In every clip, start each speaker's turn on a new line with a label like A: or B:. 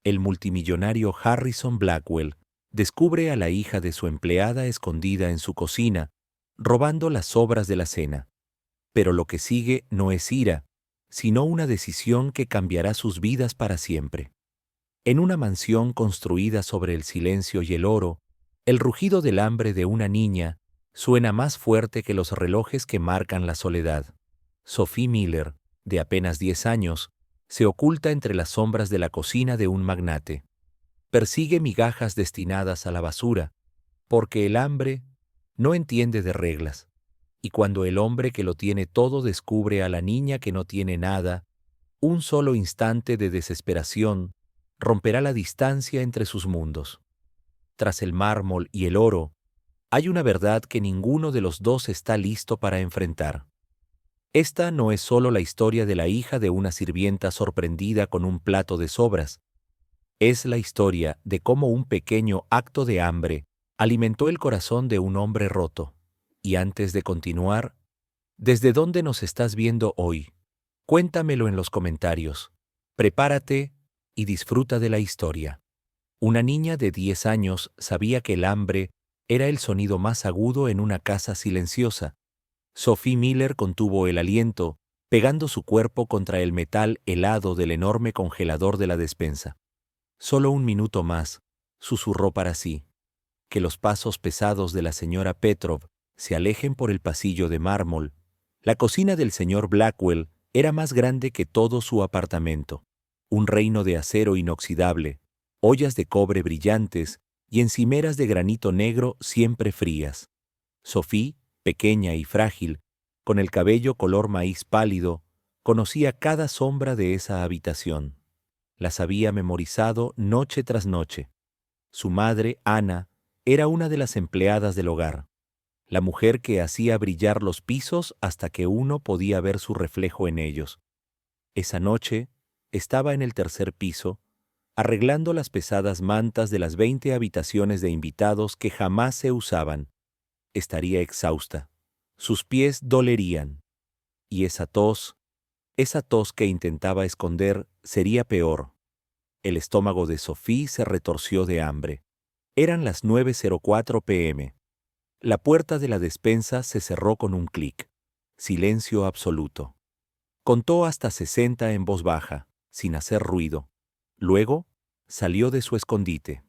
A: El multimillonario Harrison Blackwell descubre a la hija de su empleada escondida en su cocina, robando las sobras de la cena. Pero lo que sigue no es ira, sino una decisión que cambiará sus vidas para siempre. En una mansión construida sobre el silencio y el oro, el rugido del hambre de una niña suena más fuerte que los relojes que marcan la soledad. Sophie Miller, de apenas 10 años, se oculta entre las sombras de la cocina de un magnate. Persigue migajas destinadas a la basura, porque el hambre no entiende de reglas. Y cuando el hombre que lo tiene todo descubre a la niña que no tiene nada, un solo instante de desesperación romperá la distancia entre sus mundos. Tras el mármol y el oro, hay una verdad que ninguno de los dos está listo para enfrentar. Esta no es solo la historia de la hija de una sirvienta sorprendida con un plato de sobras. Es la historia de cómo un pequeño acto de hambre alimentó el corazón de un hombre roto. Y antes de continuar, ¿desde dónde nos estás viendo hoy? Cuéntamelo en los comentarios. Prepárate y disfruta de la historia. Una niña de 10 años sabía que el hambre era el sonido más agudo en una casa silenciosa. Sophie Miller contuvo el aliento, pegando su cuerpo contra el metal helado del enorme congelador de la despensa. «Solo un minuto más», susurró para sí. Que los pasos pesados de la señora Petrov se alejen por el pasillo de mármol. La cocina del señor Blackwell era más grande que todo su apartamento. Un reino de acero inoxidable, ollas de cobre brillantes y encimeras de granito negro siempre frías. Sophie, pequeña y frágil, con el cabello color maíz pálido, conocía cada sombra de esa habitación. Las había memorizado noche tras noche. Su madre, Ana, era una de las empleadas del hogar, la mujer que hacía brillar los pisos hasta que uno podía ver su reflejo en ellos. Esa noche estaba en el tercer piso, arreglando las pesadas mantas de las 20 habitaciones de invitados que jamás se usaban. Estaría exhausta. Sus pies dolerían. Y esa tos que intentaba esconder, sería peor. El estómago de Sophie se retorció de hambre. Eran las 9:04 p.m. La puerta de la despensa se cerró con un clic. Silencio absoluto. Contó hasta 60 en voz baja, sin hacer ruido. Luego, salió de su escondite.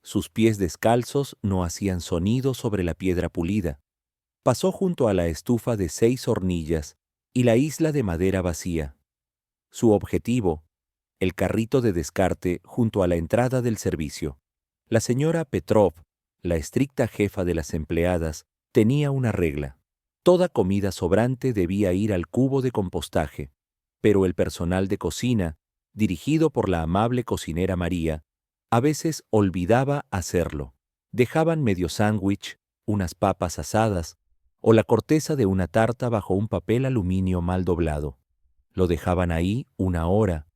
A: Sus pies descalzos no hacían sonido sobre la piedra pulida. Pasó junto a la estufa de 6 hornillas y la isla de madera vacía. Su objetivo, el carrito de descarte junto a la entrada del servicio. La señora Petrov, la estricta jefa de las empleadas, tenía una regla. Toda comida sobrante debía ir al cubo de compostaje, pero el personal de cocina, dirigido por la amable cocinera María, a veces olvidaba hacerlo. Dejaban medio sándwich, unas papas asadas o la corteza de una tarta bajo un papel aluminio mal doblado. Lo dejaban ahí 1 hora,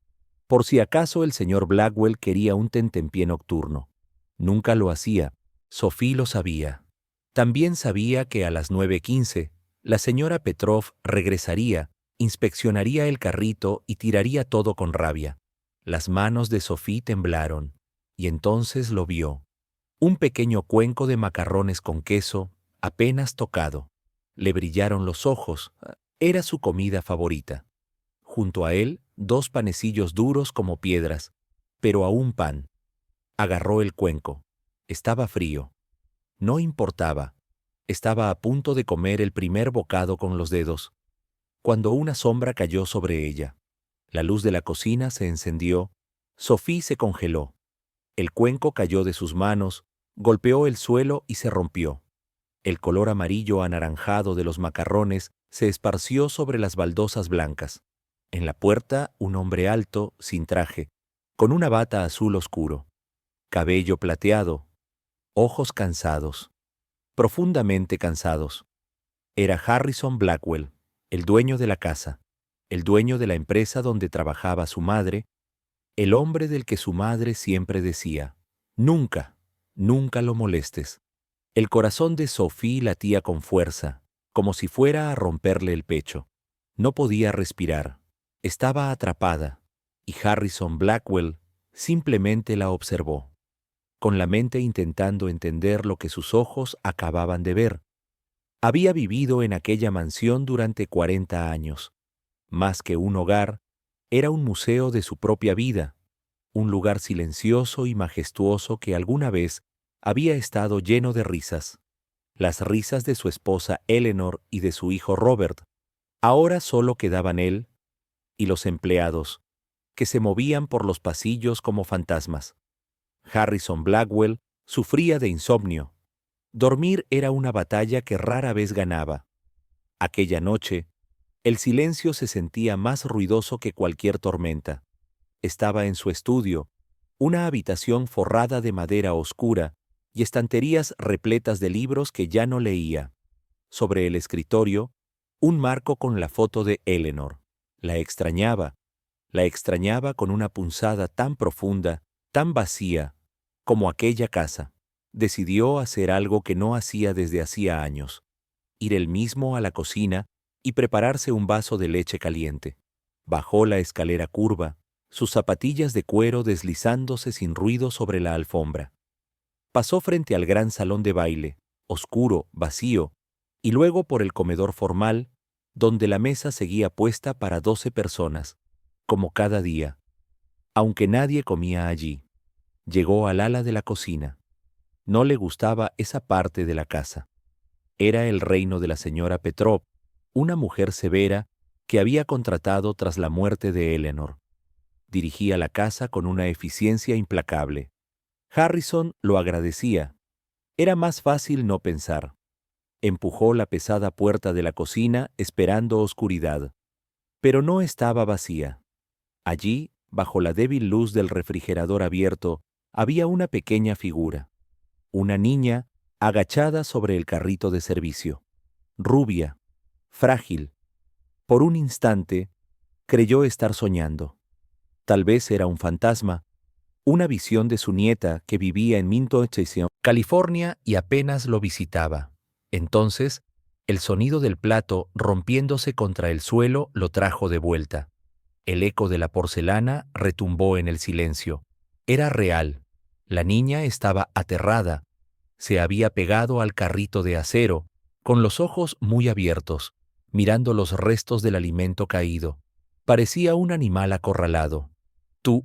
A: por si acaso el señor Blackwell quería un tentempié nocturno. Nunca lo hacía. Sophie lo sabía. También sabía que a las 9:15 la señora Petrov regresaría, inspeccionaría el carrito y tiraría todo con rabia. Las manos de Sophie temblaron, y entonces lo vio. Un pequeño cuenco de macarrones con queso, apenas tocado. Le brillaron los ojos. Era su comida favorita. Junto a él, 2 panecillos duros como piedras, pero aún pan. Agarró el cuenco. Estaba frío. No importaba. Estaba a punto de comer el primer bocado con los dedos, cuando una sombra cayó sobre ella. La luz de la cocina se encendió. Sophie se congeló. El cuenco cayó de sus manos, golpeó el suelo y se rompió. El color amarillo anaranjado de los macarrones se esparció sobre las baldosas blancas. En la puerta, un hombre alto, sin traje, con una bata azul oscuro, cabello plateado, ojos cansados, profundamente cansados. Era Harrison Blackwell, el dueño de la casa, el dueño de la empresa donde trabajaba su madre, el hombre del que su madre siempre decía: «Nunca, nunca lo molestes». El corazón de Sophie latía con fuerza, como si fuera a romperle el pecho. No podía respirar. Estaba atrapada, y Harrison Blackwell Simplemente la observó, con la mente intentando entender lo que sus ojos acababan de ver. Había vivido en aquella mansión durante 40 años. Más que un hogar, era un museo de su propia vida, un lugar silencioso y majestuoso que alguna vez había estado lleno de risas. Las risas de su esposa Eleanor y de su hijo Robert. Ahora solo quedaban él y los empleados, que se movían por los pasillos como fantasmas. Harrison Blackwell sufría de insomnio. Dormir era una batalla que rara vez ganaba. Aquella noche, el silencio se sentía más ruidoso que cualquier tormenta. Estaba en su estudio, una habitación forrada de madera oscura y estanterías repletas de libros que ya no leía. Sobre el escritorio, un marco con la foto de Eleanor. La extrañaba con una punzada tan profunda, tan vacía, como aquella casa. Decidió hacer algo que no hacía desde hacía años, ir él mismo a la cocina y prepararse un vaso de leche caliente. Bajó la escalera curva, sus zapatillas de cuero deslizándose sin ruido sobre la alfombra. Pasó frente al gran salón de baile, oscuro, vacío, y luego por el comedor formal, donde la mesa seguía puesta para 12 personas, como cada día, aunque nadie comía allí. Llegó al ala de la cocina. No le gustaba esa parte de la casa. Era el reino de la señora Petrov, una mujer severa que había contratado tras la muerte de Eleanor. Dirigía la casa con una eficiencia implacable. Harrison lo agradecía. Era más fácil no pensar. Empujó la pesada puerta de la cocina esperando oscuridad. Pero no estaba vacía. Allí, bajo la débil luz del refrigerador abierto, había una pequeña figura. Una niña agachada sobre el carrito de servicio. Rubia, frágil. Por un instante, creyó estar soñando. Tal vez era un fantasma, una visión de su nieta que vivía en Minto Station, California, y apenas lo visitaba. Entonces, el sonido del plato rompiéndose contra el suelo lo trajo de vuelta. El eco de la porcelana retumbó en el silencio. Era real. La niña estaba aterrada. Se había pegado al carrito de acero, con los ojos muy abiertos, mirando los restos del alimento caído. Parecía un animal acorralado. «Tú»,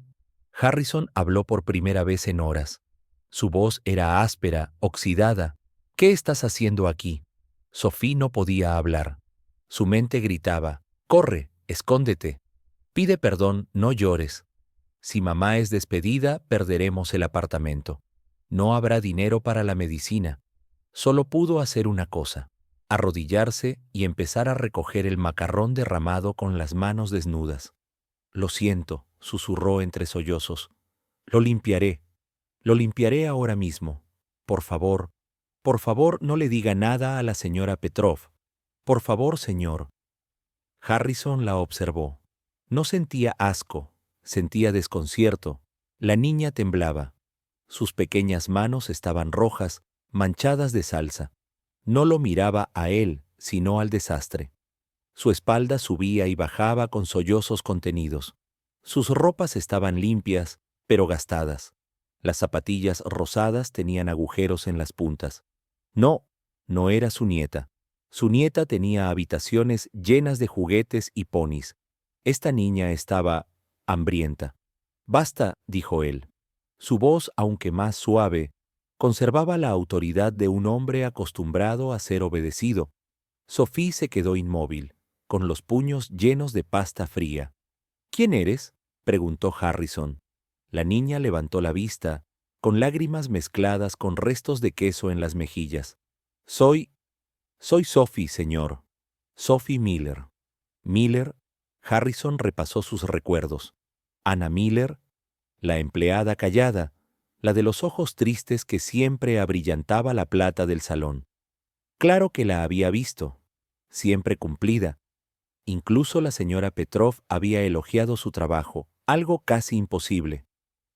A: Harrison habló por primera vez en horas. Su voz era áspera, oxidada. «¿Qué estás haciendo aquí?» Sophie no podía hablar. Su mente gritaba: «Corre, escóndete. Pide perdón, no llores. Si mamá es despedida, perderemos el apartamento. No habrá dinero para la medicina». Solo pudo hacer una cosa: arrodillarse y empezar a recoger el macarrón derramado con las manos desnudas. «Lo siento», susurró entre sollozos. Lo limpiaré ahora mismo. Por favor, no le diga nada a la señora Petrov. Por favor, señor». Harrison la observó. No sentía asco, sentía desconcierto. La niña temblaba. Sus pequeñas manos estaban rojas, manchadas de salsa. No lo miraba a él, sino al desastre. Su espalda subía y bajaba con sollozos contenidos. Sus ropas estaban limpias, pero gastadas. Las zapatillas rosadas tenían agujeros en las puntas. No era su nieta. Su nieta tenía habitaciones llenas de juguetes y ponis. Esta niña estaba hambrienta. «Basta», dijo él. Su voz, aunque más suave, conservaba la autoridad de un hombre acostumbrado a ser obedecido. Sophie se quedó inmóvil, con los puños llenos de pasta fría. «¿Quién eres?», preguntó Harrison. La niña levantó la vista, con lágrimas mezcladas con restos de queso en las mejillas. Soy Sophie, señor. Sophie Miller». «Miller». Harrison repasó sus recuerdos. Anna Miller, la empleada callada, la de los ojos tristes que siempre abrillantaba la plata del salón. Claro que la había visto, siempre cumplida. Incluso la señora Petrov había elogiado su trabajo, algo casi imposible,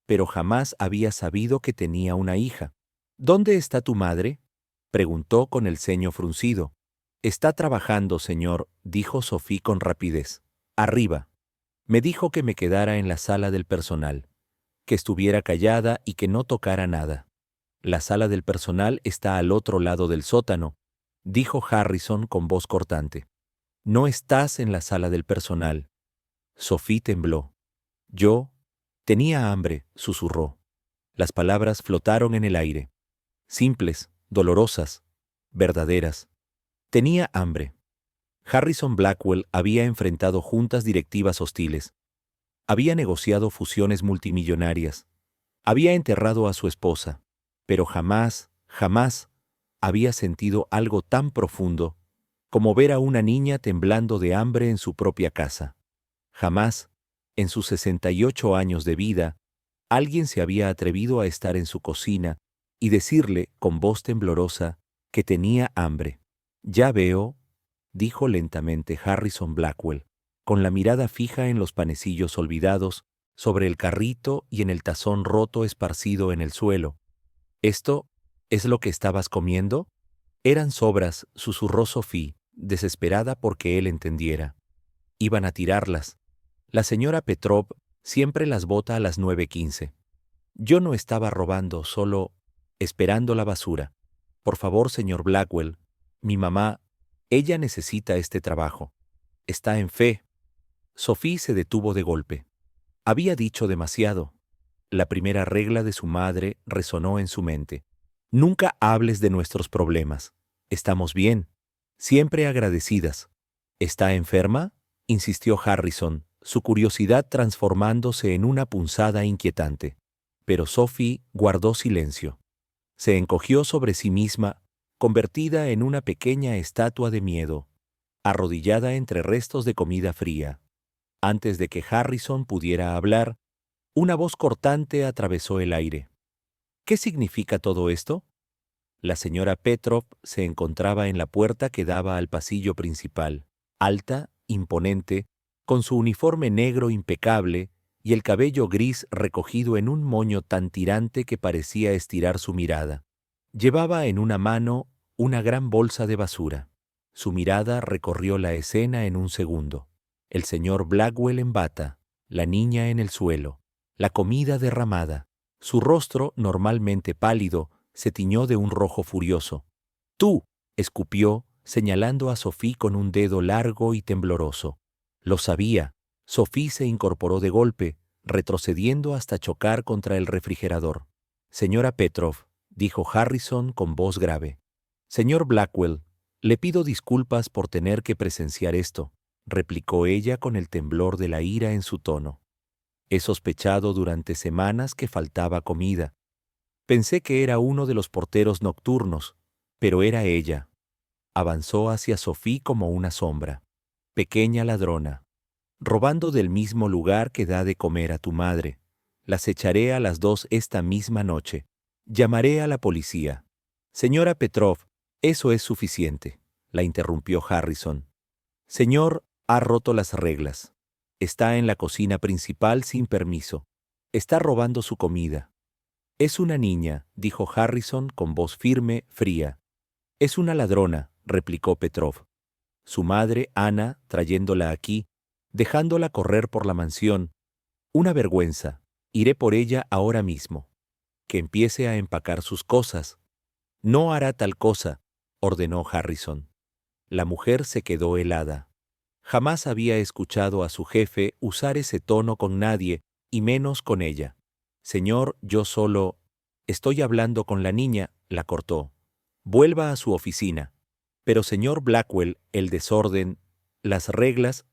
A: pero jamás había sabido que tenía una hija. «¿Dónde está tu madre?», preguntó con el ceño fruncido. «Está trabajando, señor», dijo Sophie con rapidez. «Arriba. Me dijo que me quedara en la sala del personal. que estuviera callada y que no tocara nada. La sala del personal está al otro lado del sótano, dijo Harrison con voz cortante. No estás en la sala del personal. Sophie tembló. Yo tenía hambre, susurró. Las palabras flotaron en el aire. Simples, dolorosas, verdaderas. Tenía hambre. Harrison Blackwell había enfrentado juntas directivas hostiles. Había negociado fusiones multimillonarias. Había enterrado a su esposa. Pero jamás, jamás había sentido algo tan profundo como ver a una niña temblando de hambre en su propia casa. Jamás, en sus 68 años de vida, alguien se había atrevido a estar en su cocina y decirle con voz temblorosa que tenía hambre. Ya veo, dijo lentamente Harrison Blackwell, con la mirada fija en los panecillos olvidados, sobre el carrito y en el tazón roto esparcido en el suelo. ¿Esto es lo que estabas comiendo? Eran sobras, susurró Sophie, desesperada porque él entendiera. Iban a tirarlas. La señora Petrov siempre las bota a las 9:15. Yo no estaba robando, solo esperando la basura. Por favor, señor Blackwell, mi mamá, ella necesita este trabajo. Está en fe. Sophie se detuvo de golpe. Había dicho demasiado. La primera regla de su madre resonó en su mente. Nunca hables de nuestros problemas. Estamos bien. Siempre agradecidas. ¿Está enferma?, insistió Harrison, su curiosidad transformándose en una punzada inquietante. Pero Sophie guardó silencio. Se encogió sobre sí misma, convertida en una pequeña estatua de miedo, arrodillada entre restos de comida fría. Antes de que Harrison pudiera hablar, una voz cortante atravesó el aire. ¿Qué significa todo esto? La señora Petrov se encontraba en la puerta que daba al pasillo principal, alta, imponente, con su uniforme negro impecable y el cabello gris recogido en un moño tan tirante que parecía estirar su mirada. Llevaba en una mano una gran bolsa de basura. Su mirada recorrió la escena en un segundo. El señor Blackwell en bata, la niña en el suelo, la comida derramada. Su rostro, normalmente pálido, se tiñó de un rojo furioso. «¡Tú!», escupió, señalando a Sophie con un dedo largo y tembloroso. Lo sabía. Sophie se incorporó de golpe, retrocediendo hasta chocar contra el refrigerador. «Señora Petrov», dijo Harrison con voz grave. «Señor Blackwell, le pido disculpas por tener que presenciar esto», replicó ella con el temblor de la ira en su tono. «He sospechado durante semanas que faltaba comida. Pensé que era uno de los porteros nocturnos, pero era ella». Avanzó hacia Sophie como una sombra. «Pequeña ladrona, robando del mismo lugar que da de comer a tu madre. Las echaré a las 2 esta misma noche. Llamaré a la policía». «Señora Petrov, eso es suficiente», la interrumpió Harrison. «Señor, ha roto las reglas. Está en la cocina principal sin permiso. Está robando su comida». «Es una niña», dijo Harrison con voz firme, fría. «Es una ladrona», replicó Petrov. «Su madre, Ana, trayéndola aquí, dejándola correr por la mansión. Una vergüenza. Iré por ella ahora mismo. Que empiece a empacar sus cosas». «No hará tal cosa», ordenó Harrison. La mujer se quedó helada. Jamás había escuchado a su jefe usar ese tono con nadie, y menos con ella. «Señor, yo solo... estoy hablando con la niña», la cortó. «Vuelva a su oficina». «Pero señor Blackwell, el desorden... las reglas...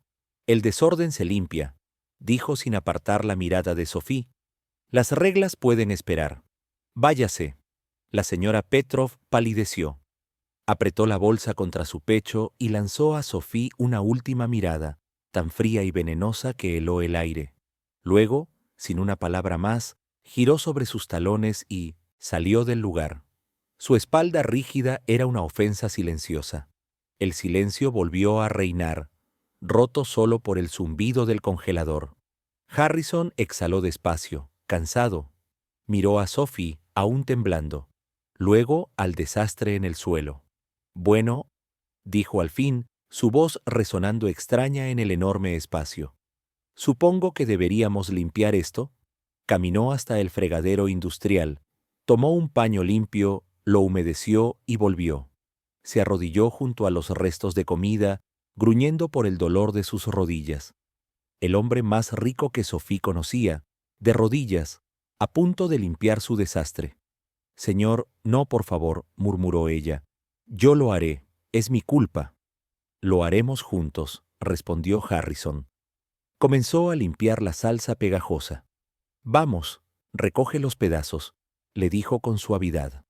A: el desorden se limpia», dijo sin apartar la mirada de Sophie. «Las reglas pueden esperar. Váyase». La señora Petrov palideció. Apretó la bolsa contra su pecho y lanzó a Sophie una última mirada, tan fría y venenosa que heló el aire. Luego, sin una palabra más, giró sobre sus talones y salió del lugar. Su espalda rígida era una ofensa silenciosa. El silencio volvió a reinar, roto solo por el zumbido del congelador. Harrison exhaló despacio, cansado. Miró a Sophie, aún temblando. Luego al desastre en el suelo. «Bueno», dijo al fin, su voz resonando extraña en el enorme espacio. «Supongo que deberíamos limpiar esto». Caminó hasta el fregadero industrial, tomó un paño limpio, lo humedeció y volvió. Se arrodilló junto a los restos de comida, gruñendo por el dolor de sus rodillas. El hombre más rico que Sophie conocía, de rodillas, a punto de limpiar su desastre. «Señor, no, por favor», murmuró ella. «Yo lo haré, es mi culpa». «Lo haremos juntos», respondió Harrison. Comenzó a limpiar la salsa pegajosa. «Vamos, recoge los pedazos», le dijo con suavidad.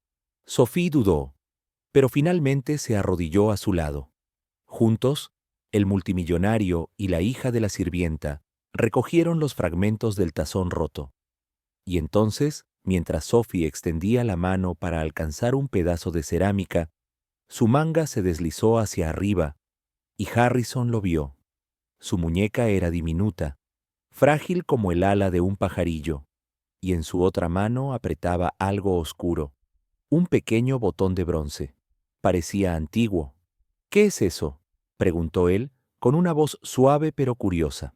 A: Sophie dudó, pero finalmente se arrodilló a su lado. Juntos, el multimillonario y la hija de la sirvienta recogieron los fragmentos del tazón roto. Y entonces, mientras Sophie extendía la mano para alcanzar un pedazo de cerámica, su manga se deslizó hacia arriba, y Harrison lo vio. Su muñeca era diminuta, frágil como el ala de un pajarillo, y en su otra mano apretaba algo oscuro, un pequeño botón de bronce. Parecía antiguo. «¿Qué es eso?», preguntó él, con una voz suave pero curiosa.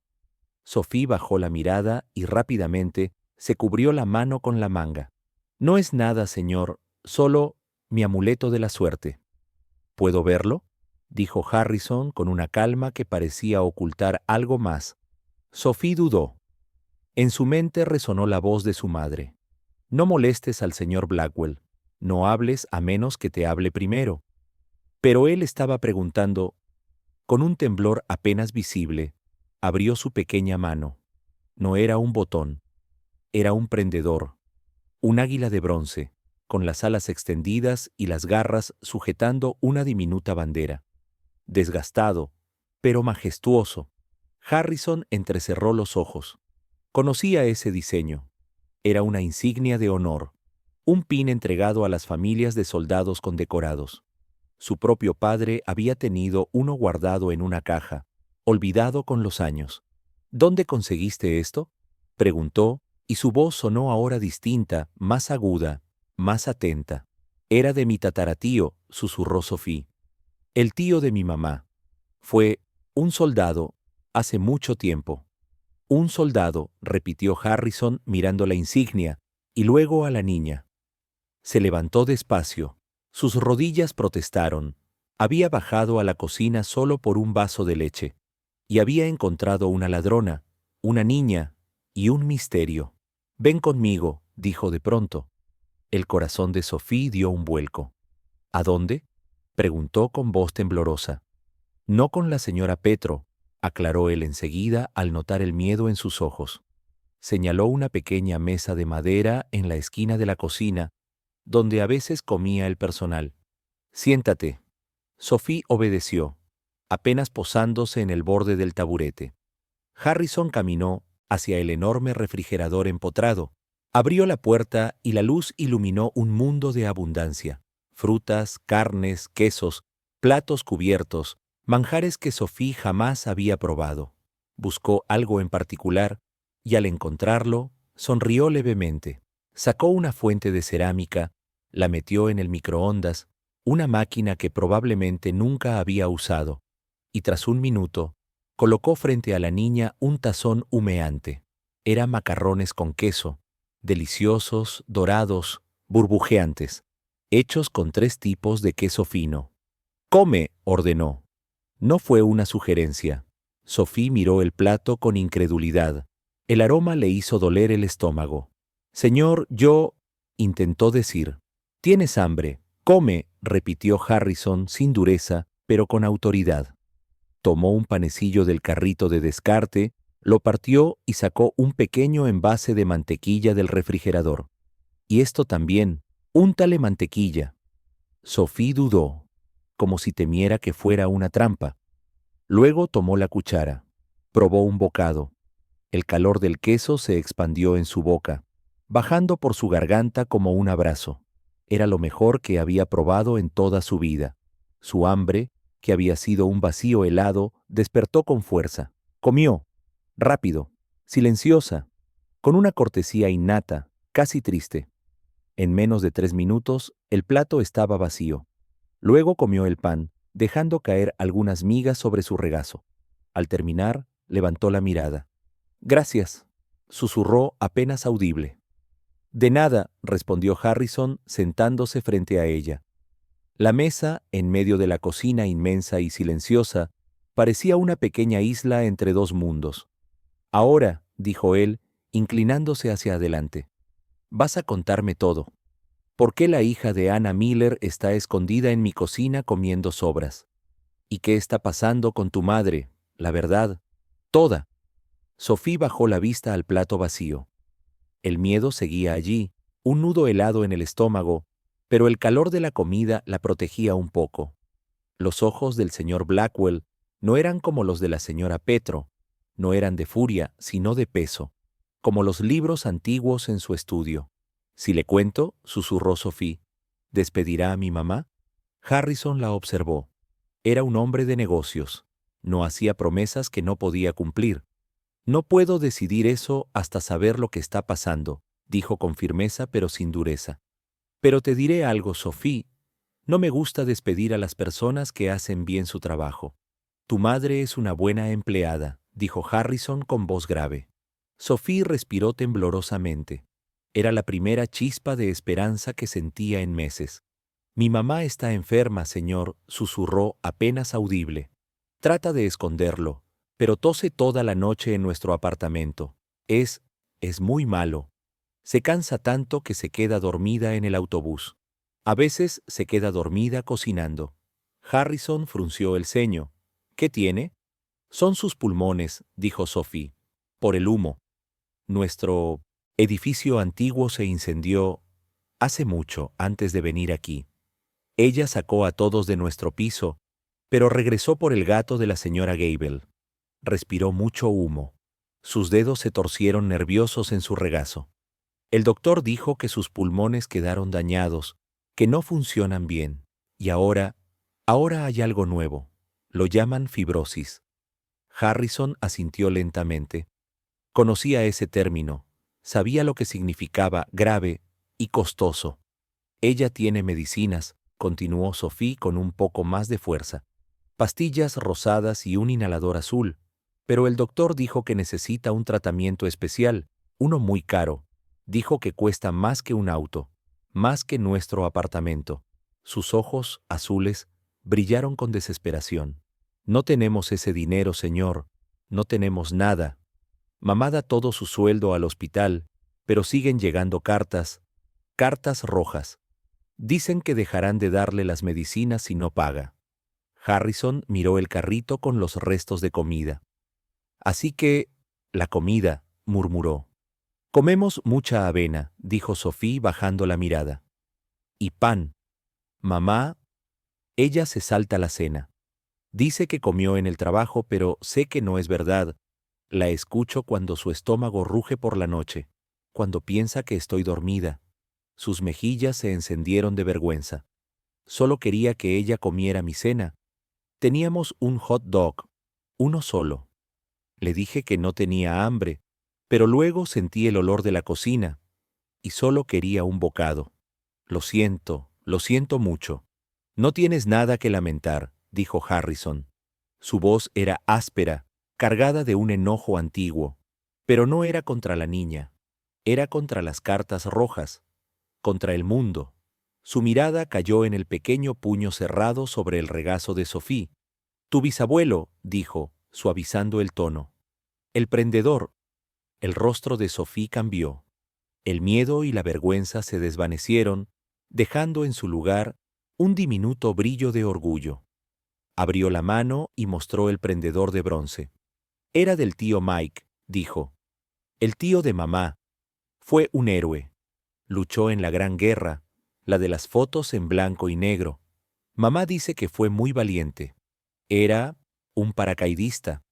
A: Sophie bajó la mirada y rápidamente se cubrió la mano con la manga. «No es nada, señor, solo mi amuleto de la suerte». «¿Puedo verlo?», dijo Harrison con una calma que parecía ocultar algo más. Sophie dudó. En su mente resonó la voz de su madre. «No molestes al señor Blackwell. No hables a menos que te hable primero». Pero él estaba preguntando. Con un temblor apenas visible, abrió su pequeña mano. No era un botón, era un prendedor, un águila de bronce, con las alas extendidas y las garras sujetando una diminuta bandera. Desgastado, pero majestuoso, Harrison entrecerró los ojos. Conocía ese diseño. Era una insignia de honor, un pin entregado a las familias de soldados condecorados. Su propio padre había tenido uno guardado en una caja, olvidado con los años. «¿Dónde conseguiste esto?», preguntó, y su voz sonó ahora distinta, más aguda, más atenta. «Era de mi tataratío», susurró Sophie. «El tío de mi mamá. Fue un soldado hace mucho tiempo». «Un soldado», repitió Harrison mirando la insignia, y luego a la niña. Se levantó despacio. Sus rodillas protestaron. Había bajado a la cocina solo por un vaso de leche, y había encontrado una ladrona, una niña y un misterio. «Ven conmigo», dijo de pronto. El corazón de Sophie dio un vuelco. «¿A dónde?», preguntó con voz temblorosa. «No con la señora Petro», aclaró él enseguida al notar el miedo en sus ojos. Señaló una pequeña mesa de madera en la esquina de la cocina, donde a veces comía el personal. «Siéntate». Sophie obedeció, apenas posándose en el borde del taburete. Harrison caminó hacia el enorme refrigerador empotrado, abrió la puerta y la luz iluminó un mundo de abundancia. Frutas, carnes, quesos, platos cubiertos, manjares que Sophie jamás había probado. Buscó algo en particular y al encontrarlo, sonrió levemente. Sacó una fuente de cerámica, la metió en el microondas, una máquina que probablemente nunca había usado, y tras un minuto, colocó frente a la niña un tazón humeante. Eran macarrones con queso, deliciosos, dorados, burbujeantes, hechos con 3 tipos de queso fino. «Come», ordenó. No fue una sugerencia. Sophie miró el plato con incredulidad. El aroma le hizo doler el estómago. «Señor, yo», intentó decir. «Tienes hambre. Come», repitió Harrison sin dureza, pero con autoridad. Tomó un panecillo del carrito de descarte, lo partió y sacó un pequeño envase de mantequilla del refrigerador. «Y esto también, úntale mantequilla». Sophie dudó, como si temiera que fuera una trampa. Luego tomó la cuchara. Probó un bocado. El calor del queso se expandió en su boca, bajando por su garganta como un abrazo. Era lo mejor que había probado en toda su vida. Su hambre, que había sido un vacío helado, despertó con fuerza. Comió, rápido, silenciosa, con una cortesía innata, casi triste. En menos de 3 minutos, el plato estaba vacío. Luego comió el pan, dejando caer algunas migas sobre su regazo. Al terminar, levantó la mirada. «Gracias». susurró apenas audible. De nada, respondió Harrison, sentándose frente a ella. La mesa, en medio de la cocina inmensa y silenciosa, parecía una pequeña isla entre dos mundos. Ahora, dijo él, inclinándose hacia adelante, vas a contarme todo. ¿Por qué la hija de Anna Miller está escondida en mi cocina comiendo sobras? ¿Y qué está pasando con tu madre? La verdad, toda. Sophie bajó la vista al plato vacío. El miedo seguía allí, un nudo helado en el estómago, pero el calor de la comida la protegía un poco. Los ojos del señor Blackwell no eran como los de la señora Petro, no eran de furia, sino de peso, como los libros antiguos en su estudio. Si le cuento, susurró Sophie, ¿despedirá a mi mamá? Harrison la observó. Era un hombre de negocios. No hacía promesas que no podía cumplir. No puedo decidir eso hasta saber lo que está pasando, dijo con firmeza pero sin dureza. Pero te diré algo, Sophie. No me gusta despedir a las personas que hacen bien su trabajo. Tu madre es una buena empleada, dijo Harrison con voz grave. Sophie respiró temblorosamente. Era la primera chispa de esperanza que sentía en meses. Mi mamá está enferma, señor, susurró apenas audible. Trata de esconderlo, pero tose toda la noche en nuestro apartamento. Es muy malo. Se cansa tanto que se queda dormida en el autobús. A veces se queda dormida cocinando. Harrison frunció el ceño. ¿Qué tiene? Son sus pulmones, dijo Sophie. Por el humo. Nuestro edificio antiguo se incendió hace mucho antes de venir aquí. Ella sacó a todos de nuestro piso, pero regresó por el gato de la señora Gable. Respiró mucho humo. Sus dedos se torcieron nerviosos en su regazo. El doctor dijo que sus pulmones quedaron dañados, que no funcionan bien, y ahora hay algo nuevo. Lo llaman fibrosis. Harrison asintió lentamente. Conocía ese término, sabía lo que significaba grave y costoso. Ella tiene medicinas, continuó Sophie con un poco más de fuerza. Pastillas rosadas y un inhalador azul, pero el doctor dijo que necesita un tratamiento especial, uno muy caro. Dijo que cuesta más que un auto, más que nuestro apartamento. Sus ojos, azules, brillaron con desesperación. No tenemos ese dinero, señor. No tenemos nada. Mamá da todo su sueldo al hospital, pero siguen llegando cartas rojas. Dicen que dejarán de darle las medicinas si no paga. Harrison miró el carrito con los restos de comida. Así que, la comida, murmuró. Comemos mucha avena, dijo Sophie bajando la mirada. Y pan. Mamá, ella se salta la cena. Dice que comió en el trabajo, pero sé que no es verdad. La escucho cuando su estómago ruge por la noche, cuando piensa que estoy dormida. Sus mejillas se encendieron de vergüenza. Solo quería que ella comiera mi cena. Teníamos un hot dog, uno solo. Le dije que no tenía hambre, pero luego sentí el olor de la cocina, y solo quería un bocado. Lo siento mucho. No tienes nada que lamentar, dijo Harrison. Su voz era áspera, cargada de un enojo antiguo, pero no era contra la niña, era contra las cartas rojas, contra el mundo. Su mirada cayó en el pequeño puño cerrado sobre el regazo de Sophie. Tu bisabuelo, dijo, suavizando el tono. El prendedor. El rostro de Sophie cambió. El miedo y la vergüenza se desvanecieron, dejando en su lugar un diminuto brillo de orgullo. Abrió la mano y mostró el prendedor de bronce. Era del tío Mike, dijo. El tío de mamá. Fue un héroe. Luchó en la Gran Guerra, la de las fotos en blanco y negro. Mamá dice que fue muy valiente. Era un paracaidista.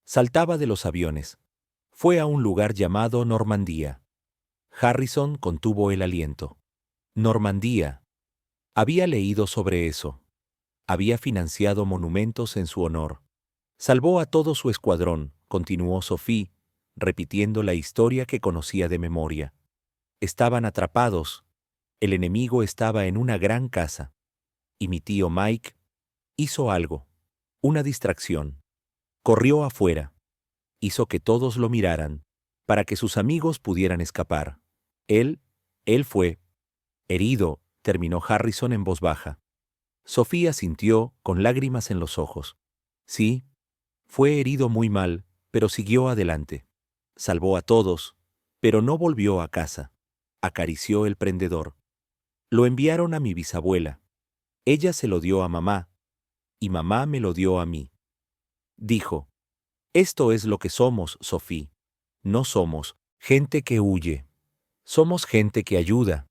A: Saltaba de los aviones. Fue a un lugar llamado Normandía. Harrison contuvo el aliento. Normandía. Había leído sobre eso. Había financiado monumentos en su honor. Salvó a todo su escuadrón, continuó Sophie, repitiendo la historia que conocía de memoria. Estaban atrapados. El enemigo estaba en una gran casa. Y mi tío Mike hizo algo. Una distracción. Corrió afuera. Hizo que todos lo miraran. para que sus amigos pudieran escapar. Él fue herido, terminó Harrison en voz baja. Sofía sintió, con lágrimas en los ojos. Sí, fue herido muy mal, pero siguió adelante. Salvó a todos, pero no volvió a casa. Acarició el prendedor. Lo enviaron a mi bisabuela. Ella se lo dio a mamá, y mamá me lo dio a mí. Dijo, esto es lo que somos, Sofía. No somos gente que huye. Somos gente que ayuda.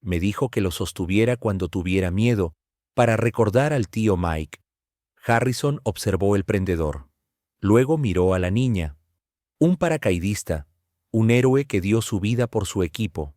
A: Me dijo que lo sostuviera cuando tuviera miedo, para recordar al tío Mike. Harrison observó el prendedor. Luego miró a la niña. Un paracaidista, un héroe que dio su vida por su equipo.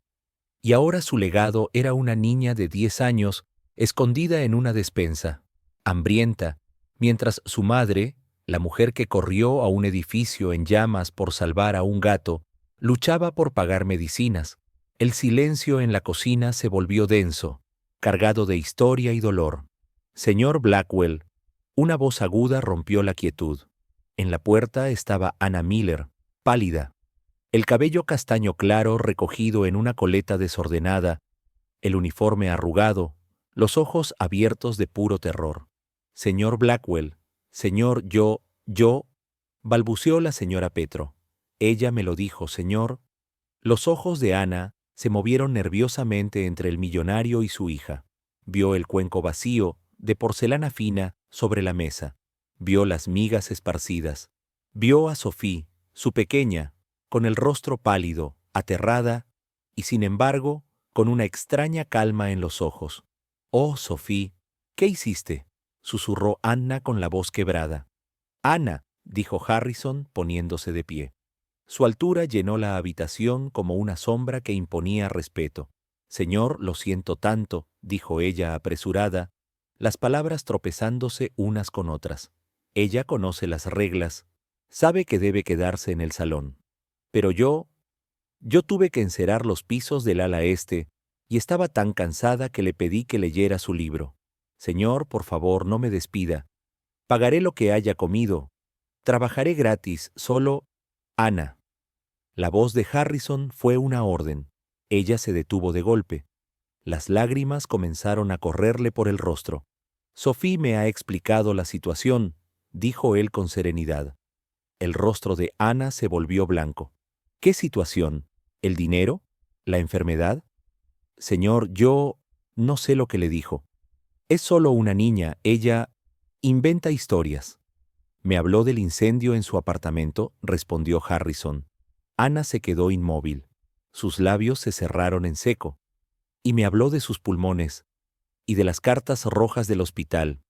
A: Y ahora su legado era una niña de 10 años, escondida en una despensa, hambrienta, mientras su madre, la mujer que corrió a un edificio en llamas por salvar a un gato, luchaba por pagar medicinas. El silencio en la cocina se volvió denso, cargado de historia y dolor. Señor Blackwell, una voz aguda rompió la quietud. En la puerta estaba Anna Miller, pálida, el cabello castaño claro recogido en una coleta desordenada, el uniforme arrugado, los ojos abiertos de puro terror. Señor Blackwell, señor, balbuceó la señora Petro. Ella me lo dijo, señor. Los ojos de Ana se movieron nerviosamente entre el millonario y su hija. Vio el cuenco vacío, de porcelana fina, sobre la mesa. Vio las migas esparcidas. Vio a Sophie, su pequeña, con el rostro pálido, aterrada, y sin embargo, con una extraña calma en los ojos. «Oh, Sophie, ¿qué hiciste?», susurró Anna con la voz quebrada. «Ana», dijo Harrison, poniéndose de pie. Su altura llenó la habitación como una sombra que imponía respeto. «Señor, lo siento tanto», dijo ella apresurada, las palabras tropezándose unas con otras. Ella conoce las reglas, sabe que debe quedarse en el salón. Pero yo tuve que encerar los pisos del ala este y estaba tan cansada que le pedí que leyera su libro. Señor, por favor, no me despida. Pagaré lo que haya comido. Trabajaré gratis, solo... Ana. La voz de Harrison fue una orden. Ella se detuvo de golpe. Las lágrimas comenzaron a correrle por el rostro. Sophie me ha explicado la situación, dijo él con serenidad. El rostro de Ana se volvió blanco. ¿Qué situación? ¿El dinero? ¿La enfermedad? Señor, yo no sé lo que le dijo. Es solo una niña, ella inventa historias. Me habló del incendio en su apartamento, respondió Harrison. Ana se quedó inmóvil. Sus labios se cerraron en seco. Y me habló de sus pulmones y de las cartas rojas del hospital.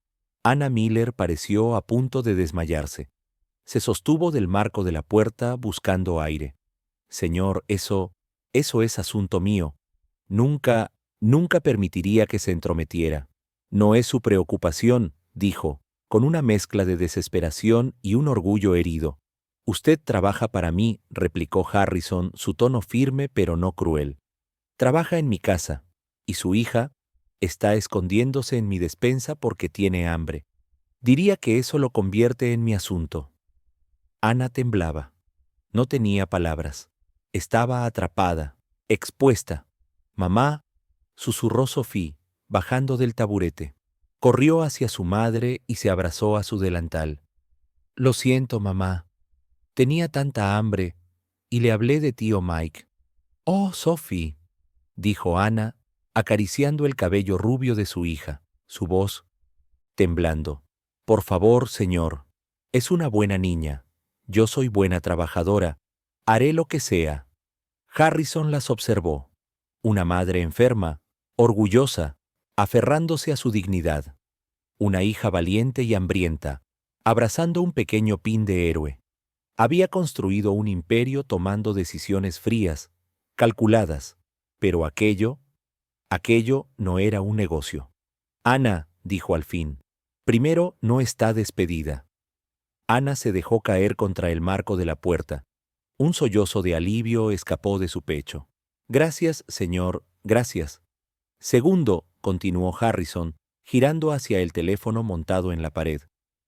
A: Anna Miller pareció a punto de desmayarse. Se sostuvo del marco de la puerta buscando aire. Señor, eso es asunto mío. Nunca permitiría que se entrometiera. No es su preocupación, dijo, con una mezcla de desesperación y un orgullo herido. Usted trabaja para mí, replicó Harrison, su tono firme pero no cruel. Trabaja en mi casa, y su hija está escondiéndose en mi despensa porque tiene hambre. Diría que eso lo convierte en mi asunto. Ana temblaba. No tenía palabras. Estaba atrapada, expuesta. Mamá, susurró Sophie, bajando del taburete. Corrió hacia su madre y se abrazó a su delantal. Lo siento, mamá. Tenía tanta hambre y le hablé de tío Mike. Oh, Sophie, dijo Ana, acariciando el cabello rubio de su hija, su voz temblando. Por favor, señor, es una buena niña. Yo soy buena trabajadora. Haré lo que sea. Harrison las observó. Una madre enferma, orgullosa, aferrándose a su dignidad. Una hija valiente y hambrienta, abrazando un pequeño pin de héroe. Había construido un imperio tomando decisiones frías, calculadas, pero aquello no era un negocio. Ana, dijo al fin, primero no está despedida. Ana se dejó caer contra el marco de la puerta. Un sollozo de alivio escapó de su pecho. Gracias, señor, gracias. Segundo, continuó Harrison, girando hacia el teléfono montado en la pared.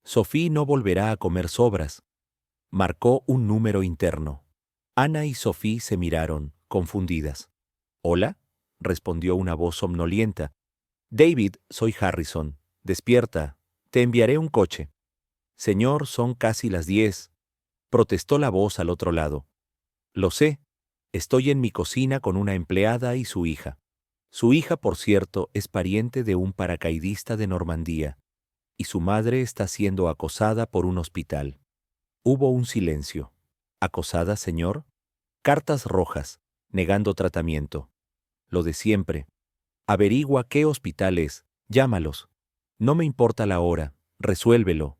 A: Sophie no volverá a comer sobras. Marcó un número interno. Ana y Sophie se miraron, confundidas. «¿Hola?», respondió una voz somnolienta. «David, soy Harrison. Despierta. Te enviaré un coche». «Señor, son casi las 10», protestó la voz al otro lado. «Lo sé. Estoy en mi cocina con una empleada y su hija. Su hija, por cierto, es pariente de un paracaidista de Normandía, y su madre está siendo acosada por un hospital». Hubo un silencio. «¿Acosada, señor?». «Cartas rojas, negando tratamiento». «Lo de siempre». «Averigua qué hospital es. Llámalos». «No me importa la hora. Resuélvelo».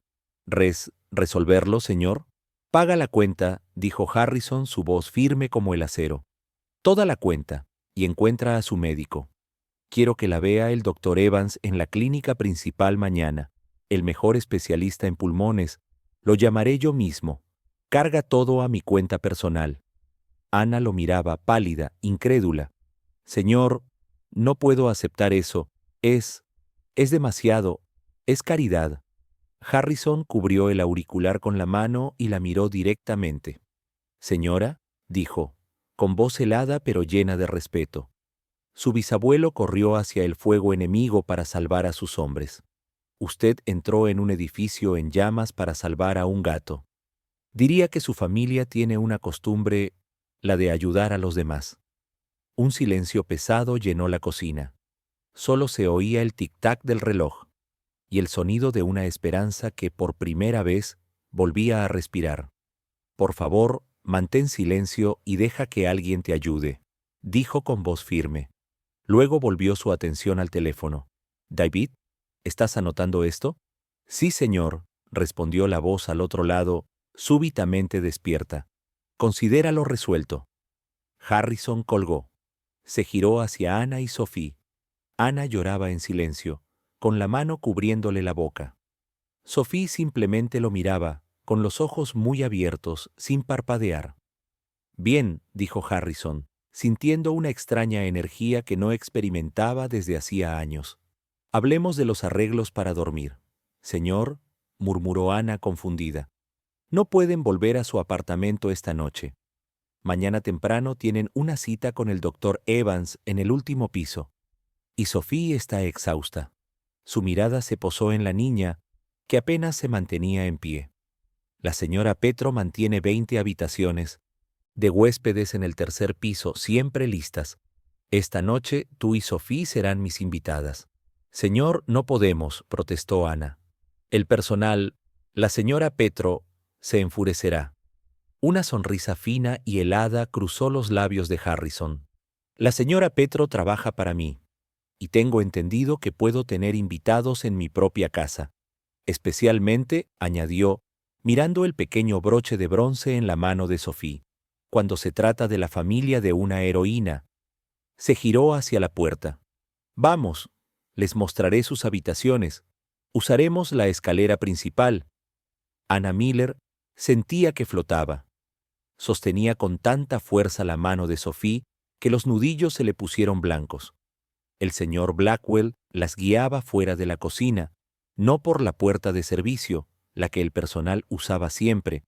A: ¿Resolverlo, señor?». «Paga la cuenta», dijo Harrison, su voz firme como el acero. «Toda la cuenta, y encuentra a su médico. Quiero que la vea el doctor Evans en la clínica principal mañana, el mejor especialista en pulmones. Lo llamaré yo mismo. Carga todo a mi cuenta personal». Ana lo miraba, pálida, incrédula. «Señor, no puedo aceptar eso. Es demasiado. Es caridad». Harrison cubrió el auricular con la mano y la miró directamente. «Señora», dijo, con voz helada pero llena de respeto. Su bisabuelo corrió hacia el fuego enemigo para salvar a sus hombres. Usted entró en un edificio en llamas para salvar a un gato. Diría que su familia tiene una costumbre, la de ayudar a los demás». Un silencio pesado llenó la cocina. Solo se oía el tic-tac del reloj y el sonido de una esperanza que por primera vez volvía a respirar. «Por favor, mantén silencio y deja que alguien te ayude», dijo con voz firme. Luego volvió su atención al teléfono. «David, ¿estás anotando esto?». «Sí, señor», respondió la voz al otro lado, súbitamente despierta. «Considéralo resuelto». Harrison colgó. Se giró hacia Ana y Sophie. Ana lloraba en silencio, con la mano cubriéndole la boca. Sophie simplemente lo miraba, con los ojos muy abiertos, sin parpadear. «Bien», dijo Harrison, sintiendo una extraña energía que no experimentaba desde hacía años. «Hablemos de los arreglos para dormir». «Señor», murmuró Ana confundida, «no pueden volver a su apartamento esta noche. Mañana temprano tienen una cita con el doctor Evans en el último piso. Y Sophie está exhausta». Su mirada se posó en la niña, que apenas se mantenía en pie. «La señora Petro mantiene 20 habitaciones de huéspedes en el tercer piso, siempre listas. Esta noche tú y Sophie serán mis invitadas». «Señor, no podemos», protestó Ana. «El personal, la señora Petro, se enfurecerá». Una sonrisa fina y helada cruzó los labios de Harrison. «La señora Petro trabaja para mí, y tengo entendido que puedo tener invitados en mi propia casa. Especialmente», añadió, mirando el pequeño broche de bronce en la mano de Sophie, «cuando se trata de la familia de una heroína». Se giró hacia la puerta. «Vamos, les mostraré sus habitaciones. Usaremos la escalera principal». Ana Miller sentía que flotaba. Sostenía con tanta fuerza la mano de Sophie que los nudillos se le pusieron blancos. El señor Blackwell las guiaba fuera de la cocina, no por la puerta de servicio, la que el personal usaba siempre,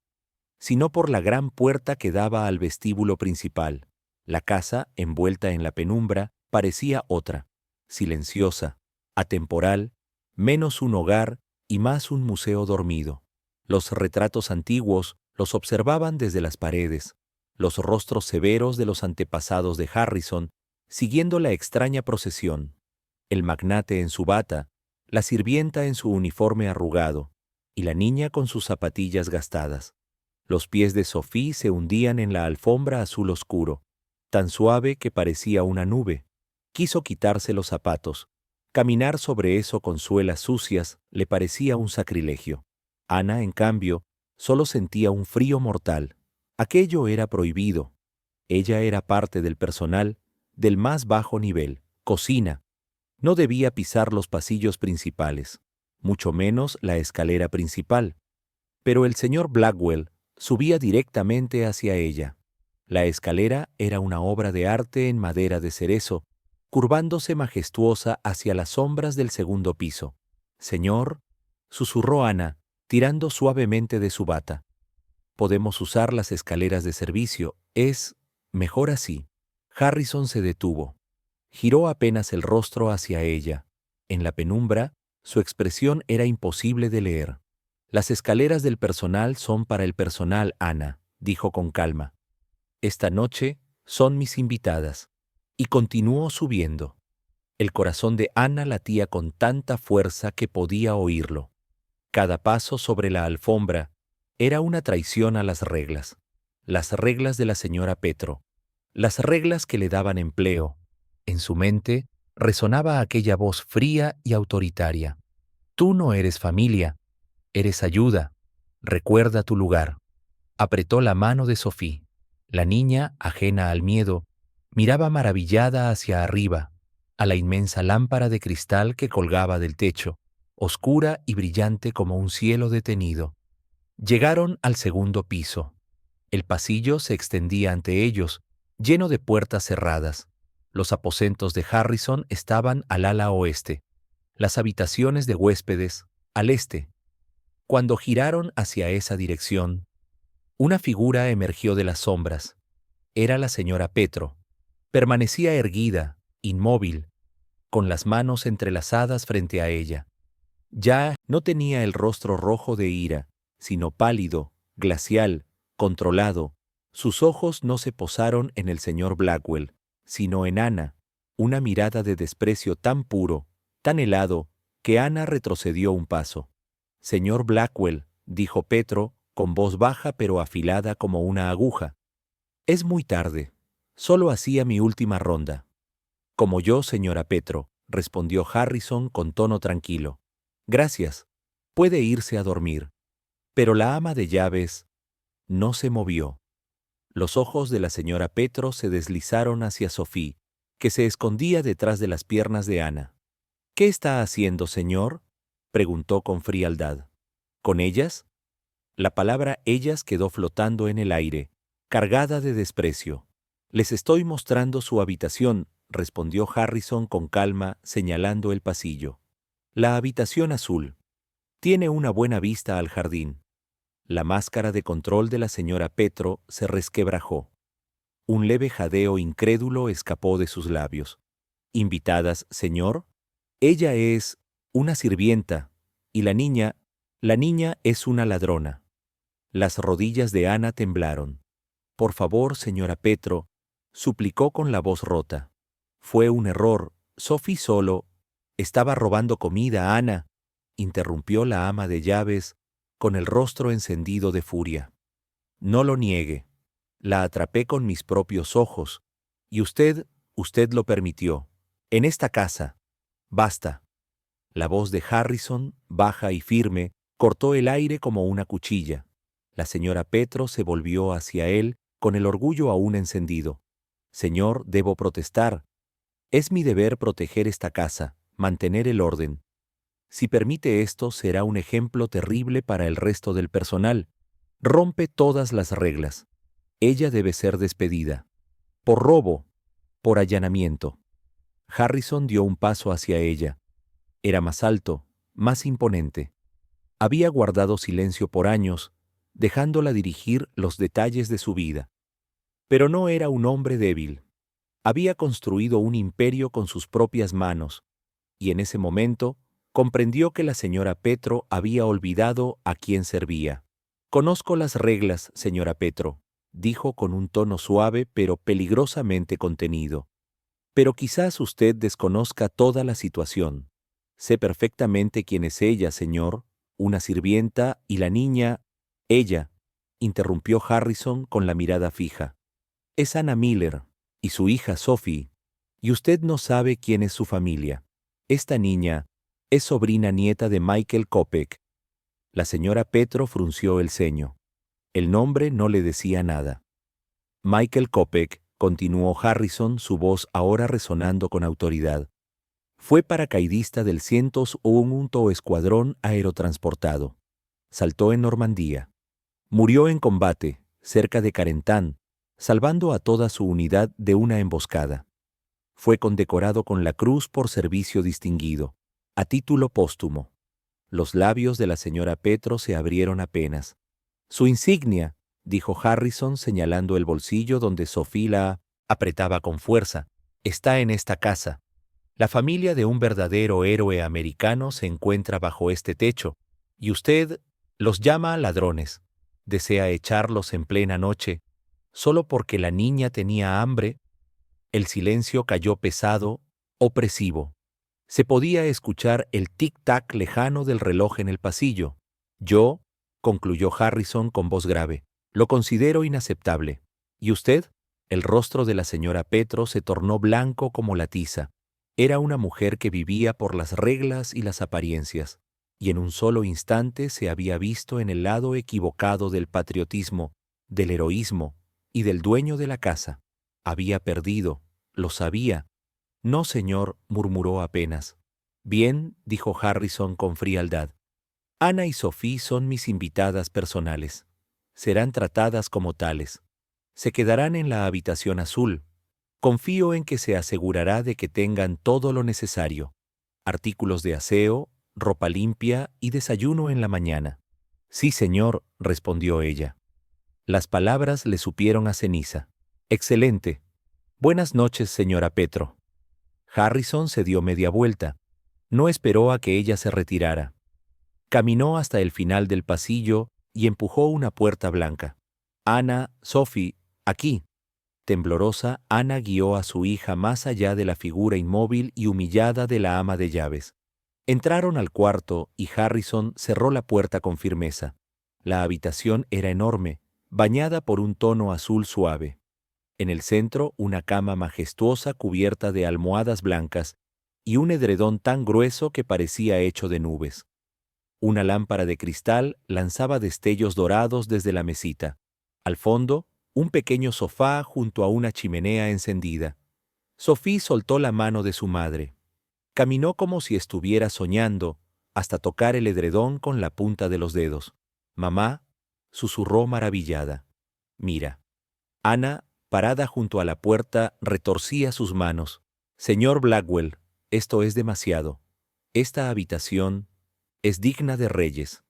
A: sino por la gran puerta que daba al vestíbulo principal. La casa, envuelta en la penumbra, parecía otra, silenciosa, atemporal, menos un hogar y más un museo dormido. Los retratos antiguos los observaban desde las paredes, los rostros severos de los antepasados de Harrison, siguiendo la extraña procesión. El magnate en su bata, la sirvienta en su uniforme arrugado, y la niña con sus zapatillas gastadas. Los pies de Sophie se hundían en la alfombra azul oscuro, tan suave que parecía una nube. Quiso quitarse los zapatos. Caminar sobre eso con suelas sucias le parecía un sacrilegio. Ana, en cambio, solo sentía un frío mortal. Aquello era prohibido. Ella era parte del personal del más bajo nivel, cocina. No debía pisar los pasillos principales, mucho menos la escalera principal. Pero el señor Blackwell subía directamente hacia ella. La escalera era una obra de arte en madera de cerezo, curvándose majestuosa hacia las sombras del segundo piso. «Señor», susurró Ana, tirando suavemente de su bata. Podemos usar las escaleras de servicio. Es mejor así. Harrison se detuvo. Giró apenas el rostro hacia ella. En la penumbra, su expresión era imposible de leer. Las escaleras del personal son para el personal, Ana, dijo con calma. Esta noche son mis invitadas. Y continuó subiendo. El corazón de Ana latía con tanta fuerza que podía oírlo. Cada paso sobre la alfombra era una traición a las reglas de la señora Petro, las reglas que le daban empleo. En su mente resonaba aquella voz fría y autoritaria. Tú no eres familia, eres ayuda. Recuerda tu lugar. Apretó la mano de Sophie. La niña, ajena al miedo, miraba maravillada hacia arriba, a la inmensa lámpara de cristal que colgaba del techo, oscura y brillante como un cielo detenido. Llegaron al segundo piso. El pasillo se extendía ante ellos, lleno de puertas cerradas. Los aposentos de Harrison estaban al ala oeste, las habitaciones de huéspedes al este. Cuando giraron hacia esa dirección, una figura emergió de las sombras. Era la señora Petro. Permanecía erguida, inmóvil, con las manos entrelazadas frente a ella. Ya no tenía el rostro rojo de ira, sino pálido, glacial, controlado. Sus ojos no se posaron en el señor Blackwell, sino en Ana, una mirada de desprecio tan puro, tan helado, que Ana retrocedió un paso. Señor Blackwell, dijo Petro, con voz baja pero afilada como una aguja. Es muy tarde. Solo hacía mi última ronda. Como yo, señora Petro, respondió Harrison con tono tranquilo. Gracias. Puede irse a dormir. Pero la ama de llaves no se movió. Los ojos de la señora Petro se deslizaron hacia Sophie, que se escondía detrás de las piernas de Ana. ¿Qué está haciendo, señor?, preguntó con frialdad. ¿Con ellas? La palabra ellas quedó flotando en el aire, cargada de desprecio. Les estoy mostrando su habitación, respondió Harrison con calma, señalando el pasillo. La habitación azul. Tiene una buena vista al jardín. La máscara de control de la señora Petro se resquebrajó. Un leve jadeo incrédulo escapó de sus labios. ¿Invitadas, señor? Ella es una sirvienta, y la niña es una ladrona. Las rodillas de Ana temblaron. Por favor, señora Petro, suplicó con la voz rota. Fue un error. Sophie solo estaba robando comida, Ana, interrumpió la ama de llaves, con el rostro encendido de furia. No lo niegue. La atrapé con mis propios ojos, y usted lo permitió. En esta casa. Basta. La voz de Harrison, baja y firme, cortó el aire como una cuchilla. La señora Petro se volvió hacia él con el orgullo aún encendido. Señor, debo protestar. Es mi deber proteger esta casa, mantener el orden. Si permite esto, será un ejemplo terrible para el resto del personal. Rompe todas las reglas. Ella debe ser despedida. Por robo, por allanamiento. Harrison dio un paso hacia ella. Era más alto, más imponente. Había guardado silencio por años, dejándola dirigir los detalles de su vida. Pero no era un hombre débil. Había construido un imperio con sus propias manos, y en ese momento comprendió que la señora Petro había olvidado a quién servía. Conozco las reglas, señora Petro, dijo con un tono suave pero peligrosamente contenido. Pero quizás usted desconozca toda la situación. Sé perfectamente quién es ella, señor, una sirvienta y la niña. Ella, interrumpió Harrison con la mirada fija. Es Anna Miller y su hija Sophie, y usted no sabe quién es su familia. Esta niña es sobrina nieta de Michael Kopek. La señora Petro frunció el ceño. El nombre no le decía nada. Michael Kopek, continuó Harrison, su voz ahora resonando con autoridad. Fue paracaidista del 101 Escuadrón Aerotransportado. Saltó en Normandía. Murió en combate, cerca de Carentan, salvando a toda su unidad de una emboscada. Fue condecorado con la Cruz por servicio distinguido, a título póstumo. Los labios de la señora Petro se abrieron apenas. Su insignia, dijo Harrison señalando el bolsillo donde Sophie la apretaba con fuerza. Está en esta casa. La familia de un verdadero héroe americano se encuentra bajo este techo, y usted los llama ladrones. Desea echarlos en plena noche, solo porque la niña tenía hambre. El silencio cayó pesado, opresivo. Se podía escuchar el tic-tac lejano del reloj en el pasillo. Yo, concluyó Harrison con voz grave, lo considero inaceptable. ¿Y usted? El rostro de la señora Petro se tornó blanco como la tiza. Era una mujer que vivía por las reglas y las apariencias, y en un solo instante se había visto en el lado equivocado del patriotismo, del heroísmo y del dueño de la casa. Había perdido, lo sabía. No, señor, murmuró apenas. Bien, dijo Harrison con frialdad. Ana y Sophie son mis invitadas personales. Serán tratadas como tales. Se quedarán en la habitación azul. Confío en que se asegurará de que tengan todo lo necesario. Artículos de aseo, ropa limpia y desayuno en la mañana. Sí, señor, respondió ella. Las palabras le supieron a ceniza. Excelente. Buenas noches, señora Petro. Harrison se dio media vuelta. No esperó a que ella se retirara. Caminó hasta el final del pasillo y empujó una puerta blanca. Ana, Sophie, aquí. Temblorosa, Ana guió a su hija más allá de la figura inmóvil y humillada de la ama de llaves. Entraron al cuarto y Harrison cerró la puerta con firmeza. La habitación era enorme, bañada por un tono azul suave. En el centro, una cama majestuosa cubierta de almohadas blancas y un edredón tan grueso que parecía hecho de nubes. Una lámpara de cristal lanzaba destellos dorados desde la mesita. Al fondo, un pequeño sofá junto a una chimenea encendida. Sophie soltó la mano de su madre. Caminó como si estuviera soñando, hasta tocar el edredón con la punta de los dedos. Mamá, susurró maravillada. Mira. Ana, parada junto a la puerta, retorcía sus manos. Señor Blackwell, esto es demasiado. Esta habitación es digna de reyes.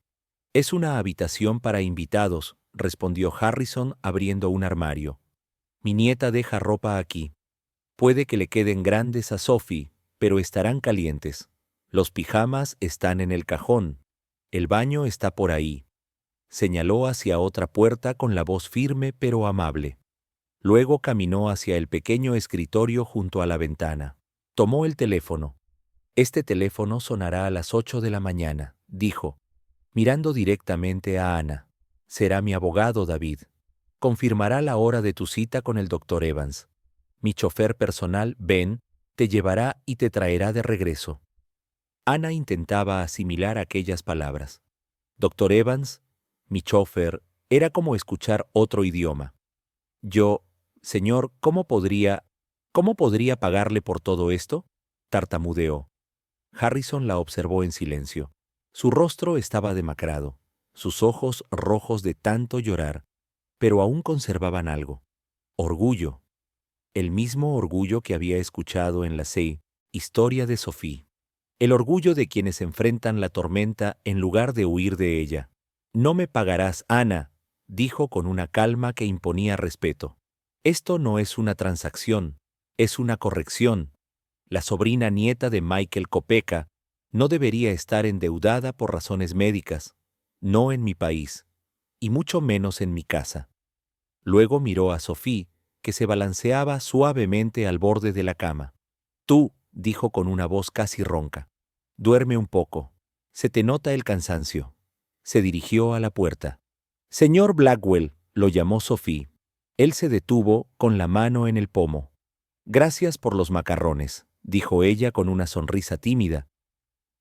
A: Es una habitación para invitados, respondió Harrison abriendo un armario. Mi nieta deja ropa aquí. Puede que le queden grandes a Sophie, pero estarán calientes. Los pijamas están en el cajón. El baño está por ahí. Señaló hacia otra puerta con la voz firme pero amable. Luego caminó hacia el pequeño escritorio junto a la ventana. Tomó el teléfono. Este teléfono sonará a las 8 de la mañana, dijo, mirando directamente a Ana. Será mi abogado, David. Confirmará la hora de tu cita con el Dr. Evans. Mi chofer personal, Ben, te llevará y te traerá de regreso. Ana intentaba asimilar aquellas palabras. Dr. Evans, mi chofer, era como escuchar otro idioma. Yo, señor, ¿cómo podría pagarle por todo esto? Tartamudeó. Harrison la observó en silencio. Su rostro estaba demacrado, sus ojos rojos de tanto llorar, pero aún conservaban algo. Orgullo. El mismo orgullo que había escuchado en la historia de Sophie. El orgullo de quienes enfrentan la tormenta en lugar de huir de ella. No me pagarás, Ana, dijo con una calma que imponía respeto. Esto no es una transacción, es una corrección. La sobrina nieta de Michael Kopeka no debería estar endeudada por razones médicas, no en mi país, y mucho menos en mi casa. Luego miró a Sophie, que se balanceaba suavemente al borde de la cama. Tú, dijo con una voz casi ronca, duerme un poco. Se te nota el cansancio. Se dirigió a la puerta. Señor Blackwell, lo llamó Sophie. Él se detuvo con la mano en el pomo. Gracias por los macarrones, dijo ella con una sonrisa tímida.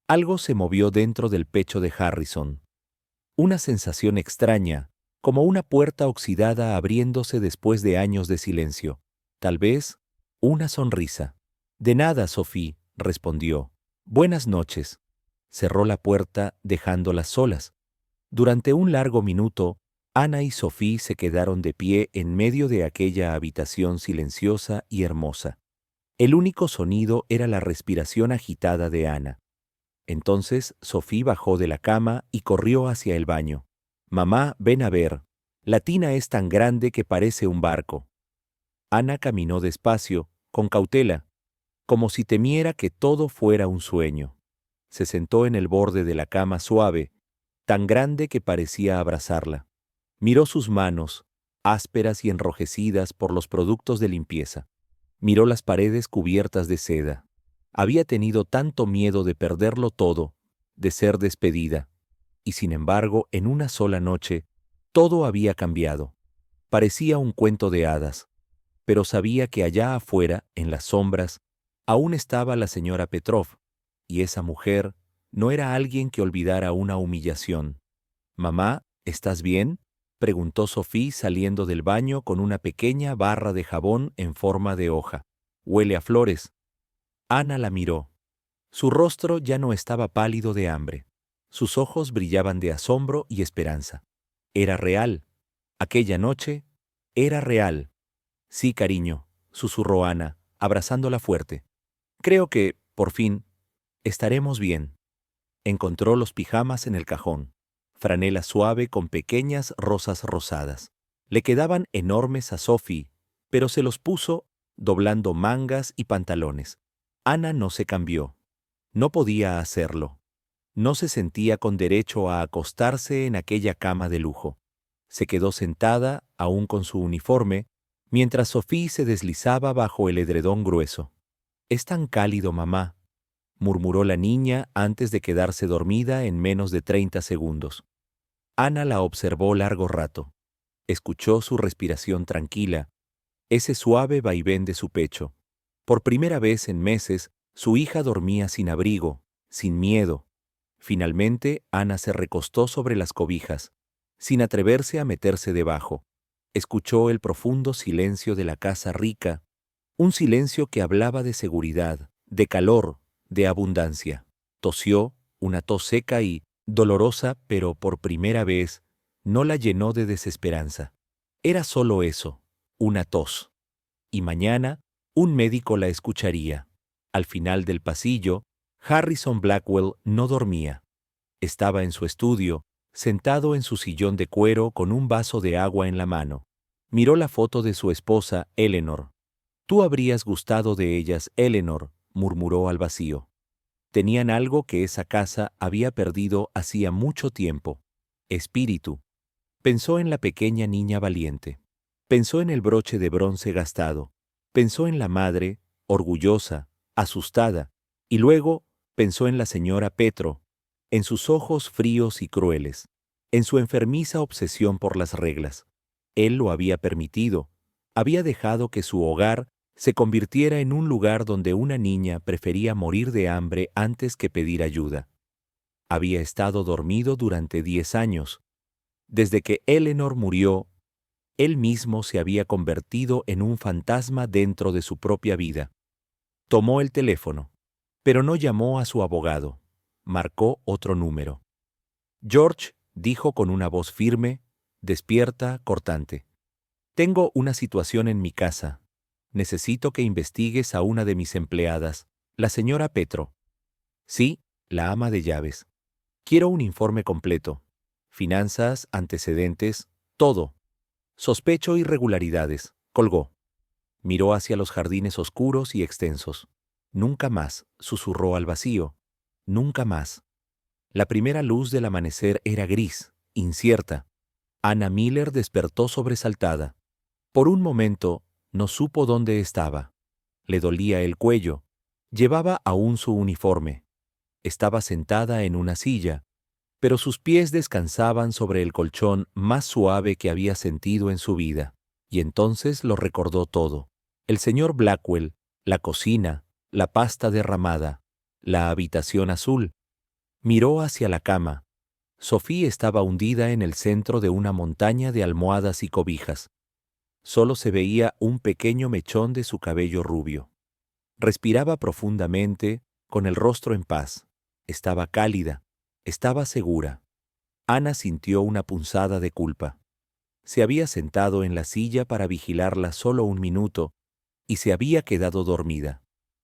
A: Algo se movió dentro del pecho de Harrison. Una sensación extraña, como una puerta oxidada abriéndose después de años de silencio. Tal vez una sonrisa. De nada, Sophie, respondió. Buenas noches. Cerró la puerta, dejándolas solas. Durante un largo minuto, Ana y Sophie se quedaron de pie en medio de aquella habitación silenciosa y hermosa. El único sonido era la respiración agitada de Ana. Entonces Sophie bajó de la cama y corrió hacia el baño. Mamá, ven a ver. La tina es tan grande que parece un barco. Ana caminó despacio, con cautela, como si temiera que todo fuera un sueño. Se sentó en el borde de la cama suave, tan grande que parecía abrazarla. Miró sus manos, ásperas y enrojecidas por los productos de limpieza. Miró las paredes cubiertas de seda. Había tenido tanto miedo de perderlo todo, de ser despedida. Y sin embargo, en una sola noche, todo había cambiado. Parecía un cuento de hadas, pero sabía que allá afuera, en las sombras, aún estaba la señora Petrov, y esa mujer no era alguien que olvidara una humillación. «Mamá, ¿estás bien?», preguntó Sophie saliendo del baño con una pequeña barra de jabón en forma de hoja. «Huele a flores». Ana la miró. Su rostro ya no estaba pálido de hambre. Sus ojos brillaban de asombro y esperanza. Era real. Aquella noche era real. «Sí, cariño», susurró Ana, abrazándola fuerte. «Creo que, por fin, estaremos bien». Encontró los pijamas en el cajón. Franela suave con pequeñas rosas rosadas. Le quedaban enormes a Sophie, pero se los puso doblando mangas y pantalones. Ana no se cambió. No podía hacerlo. No se sentía con derecho a acostarse en aquella cama de lujo. Se quedó sentada, aún con su uniforme, mientras Sophie se deslizaba bajo el edredón grueso. «Es tan cálido, mamá», murmuró la niña antes de quedarse dormida en menos de 30 segundos. Ana la observó largo rato. Escuchó su respiración tranquila, ese suave vaivén de su pecho. Por primera vez en meses, su hija dormía sin abrigo, sin miedo. Finalmente, Ana se recostó sobre las cobijas, sin atreverse a meterse debajo. Escuchó el profundo silencio de la casa rica, un silencio que hablaba de seguridad, de calor, de abundancia. Tosió, una tos seca y dolorosa, pero por primera vez no la llenó de desesperanza. Era solo eso, una tos. Y mañana un médico la escucharía. Al final del pasillo, Harrison Blackwell no dormía. Estaba en su estudio, sentado en su sillón de cuero con un vaso de agua en la mano. Miró la foto de su esposa, Eleanor. «Tú habrías gustado de ellas, Eleanor», murmuró al vacío. Tenían algo que esa casa había perdido hacía mucho tiempo: espíritu. Pensó en la pequeña niña valiente. Pensó en el broche de bronce gastado. Pensó en la madre, orgullosa, asustada, y luego pensó en la señora Petro, en sus ojos fríos y crueles, en su enfermiza obsesión por las reglas. Él lo había permitido, había dejado que su hogar se convirtiera en un lugar donde una niña prefería morir de hambre antes que pedir ayuda. Había estado dormido durante 10 años. Desde que Eleanor murió, él mismo se había convertido en un fantasma dentro de su propia vida. Tomó el teléfono, pero no llamó a su abogado. Marcó otro número. «George», dijo con una voz firme, despierta, cortante. «Tengo una situación en mi casa. Necesito que investigues a una de mis empleadas, la señora Petro». «Sí», la ama de llaves. «Quiero un informe completo. Finanzas, antecedentes, todo. Sospecho irregularidades», colgó. Miró hacia los jardines oscuros y extensos. «Nunca más», susurró al vacío. «Nunca más». La primera luz del amanecer era gris, incierta. Ana Miller despertó sobresaltada. Por un momento, no supo dónde estaba. Le dolía el cuello. Llevaba aún su uniforme. Estaba sentada en una silla, pero sus pies descansaban sobre el colchón más suave que había sentido en su vida. Y entonces lo recordó todo. El señor Blackwell, la cocina, la pasta derramada, la habitación azul. Miró hacia la cama. Sophie estaba hundida en el centro de una montaña de almohadas y cobijas. Solo se veía un pequeño mechón de su cabello rubio. Respiraba profundamente, con el rostro en paz. Estaba cálida, estaba segura. Ana sintió una punzada de culpa. Se había sentado en la silla para vigilarla solo un minuto y se había quedado dormida.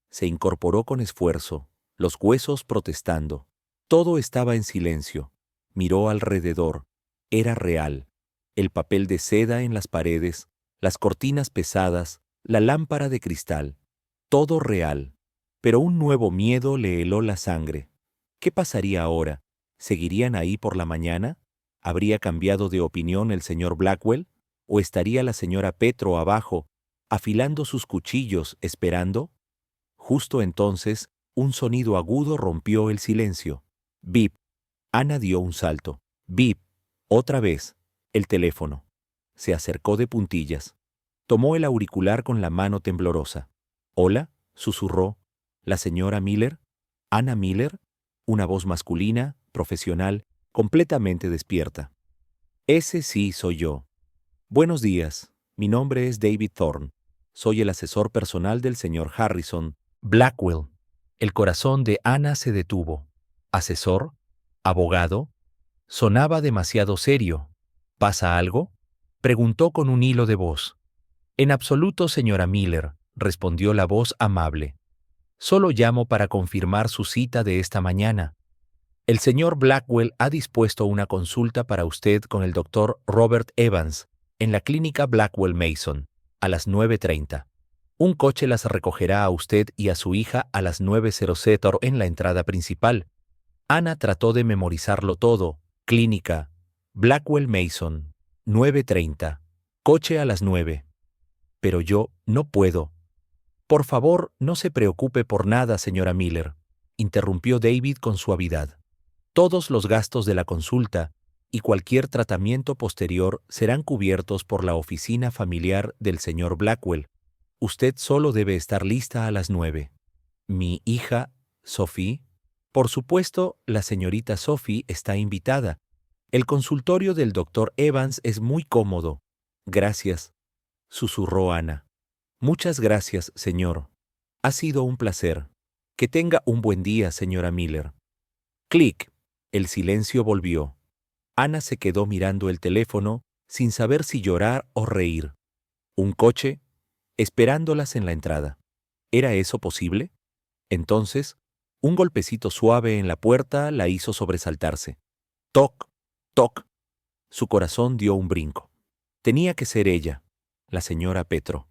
A: Se incorporó con esfuerzo, los huesos protestando. Todo estaba en silencio. Miró alrededor. Era real. El papel de seda en las paredes, las cortinas pesadas, la lámpara de cristal. Todo real. Pero un nuevo miedo le heló la sangre. ¿Qué pasaría ahora? ¿Seguirían ahí por la mañana? ¿Habría cambiado de opinión el señor Blackwell? ¿O estaría la señora Petro abajo, afilando sus cuchillos, esperando? Justo entonces, un sonido agudo rompió el silencio. Bip. Ana dio un salto. Bip. Otra vez. El teléfono. Se acercó de puntillas. Tomó el auricular con la mano temblorosa. «Hola», susurró. «¿La señora Miller? ¿Ana Miller?» Una voz masculina, profesional, completamente despierta. «Ese sí soy yo. Buenos días. Mi nombre es David Thorne. Soy el asesor personal del señor Harrison Blackwell». El corazón de Ana se detuvo. ¿Asesor? ¿Abogado? Sonaba demasiado serio. ¿Pasa algo?, preguntó con un hilo de voz. «En absoluto, señora Miller», respondió la voz amable. «Solo llamo para confirmar su cita de esta mañana. El señor Blackwell ha dispuesto una consulta para usted con el doctor Robert Evans en la clínica Blackwell Mason a las 9:30. Un coche las recogerá a usted y a su hija a las 9:00 en la entrada principal». Ana trató de memorizarlo todo. Clínica Blackwell Mason, 9:30. Coche a las 9. «Pero yo no puedo». «Por favor, no se preocupe por nada, señora Miller», interrumpió David con suavidad. «Todos los gastos de la consulta y cualquier tratamiento posterior serán cubiertos por la oficina familiar del señor Blackwell. Usted solo debe estar lista a las 9. «¿Mi hija, Sophie?» «Por supuesto, la señorita Sophie está invitada. El consultorio del doctor Evans es muy cómodo». «Gracias», susurró Ana. «Muchas gracias, señor. Ha sido un placer. Que tenga un buen día, señora Miller». Clic. El silencio volvió. Ana se quedó mirando el teléfono sin saber si llorar o reír. Un coche, esperándolas en la entrada. ¿Era eso posible? Entonces, un golpecito suave en la puerta la hizo sobresaltarse. Toc, toc. Su corazón dio un brinco. Tenía que ser ella, la señora Petro.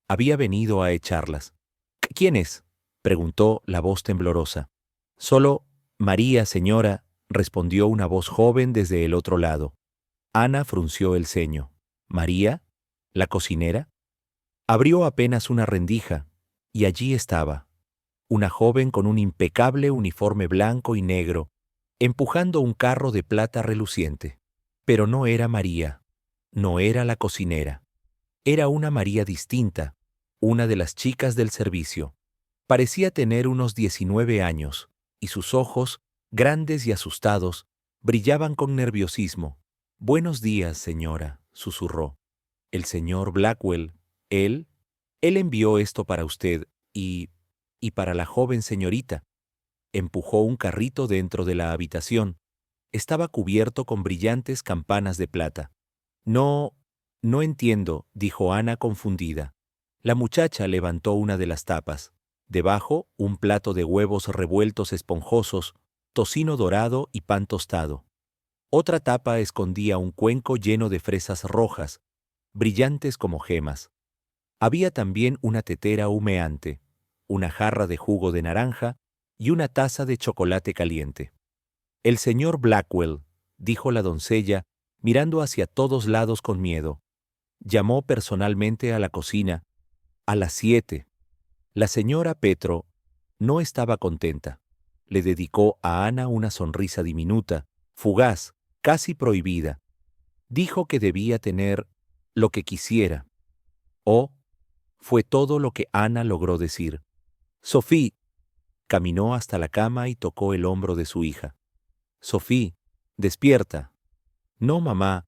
A: Había venido a echarlas. «¿Quién es?», preguntó la voz temblorosa. «Solo María, señora», respondió una voz joven desde el otro lado. Ana frunció el ceño. «¿María? ¿La cocinera?». Abrió apenas una rendija, y allí estaba, una joven con un impecable uniforme blanco y negro, empujando un carro de plata reluciente. Pero no era María, no era la cocinera. Era una María distinta, una de las chicas del servicio. Parecía tener unos 19 años, y sus ojos, grandes y asustados, brillaban con nerviosismo. «Buenos días, señora», susurró. «El señor Blackwell, él envió esto para usted y para la joven señorita». Empujó un carrito dentro de la habitación. Estaba cubierto con brillantes campanas de plata. «No entiendo», dijo Ana confundida. La muchacha levantó una de las tapas. Debajo, un plato de huevos revueltos esponjosos, tocino dorado y pan tostado. Otra tapa escondía un cuenco lleno de fresas rojas, brillantes como gemas. Había también una tetera humeante, una jarra de jugo de naranja y una taza de chocolate caliente. «El señor Blackwell», dijo la doncella, mirando hacia todos lados con miedo. «Llamó personalmente a la cocina. A las 7. La señora Petro no estaba contenta. Le dedicó a Ana una sonrisa diminuta, fugaz, casi prohibida. Dijo que debía tener lo que quisiera. Oh, fue todo lo que Ana logró decir. «Sophie». Caminó hasta la cama y tocó el hombro de su hija. «Sophie, despierta». «No, mamá,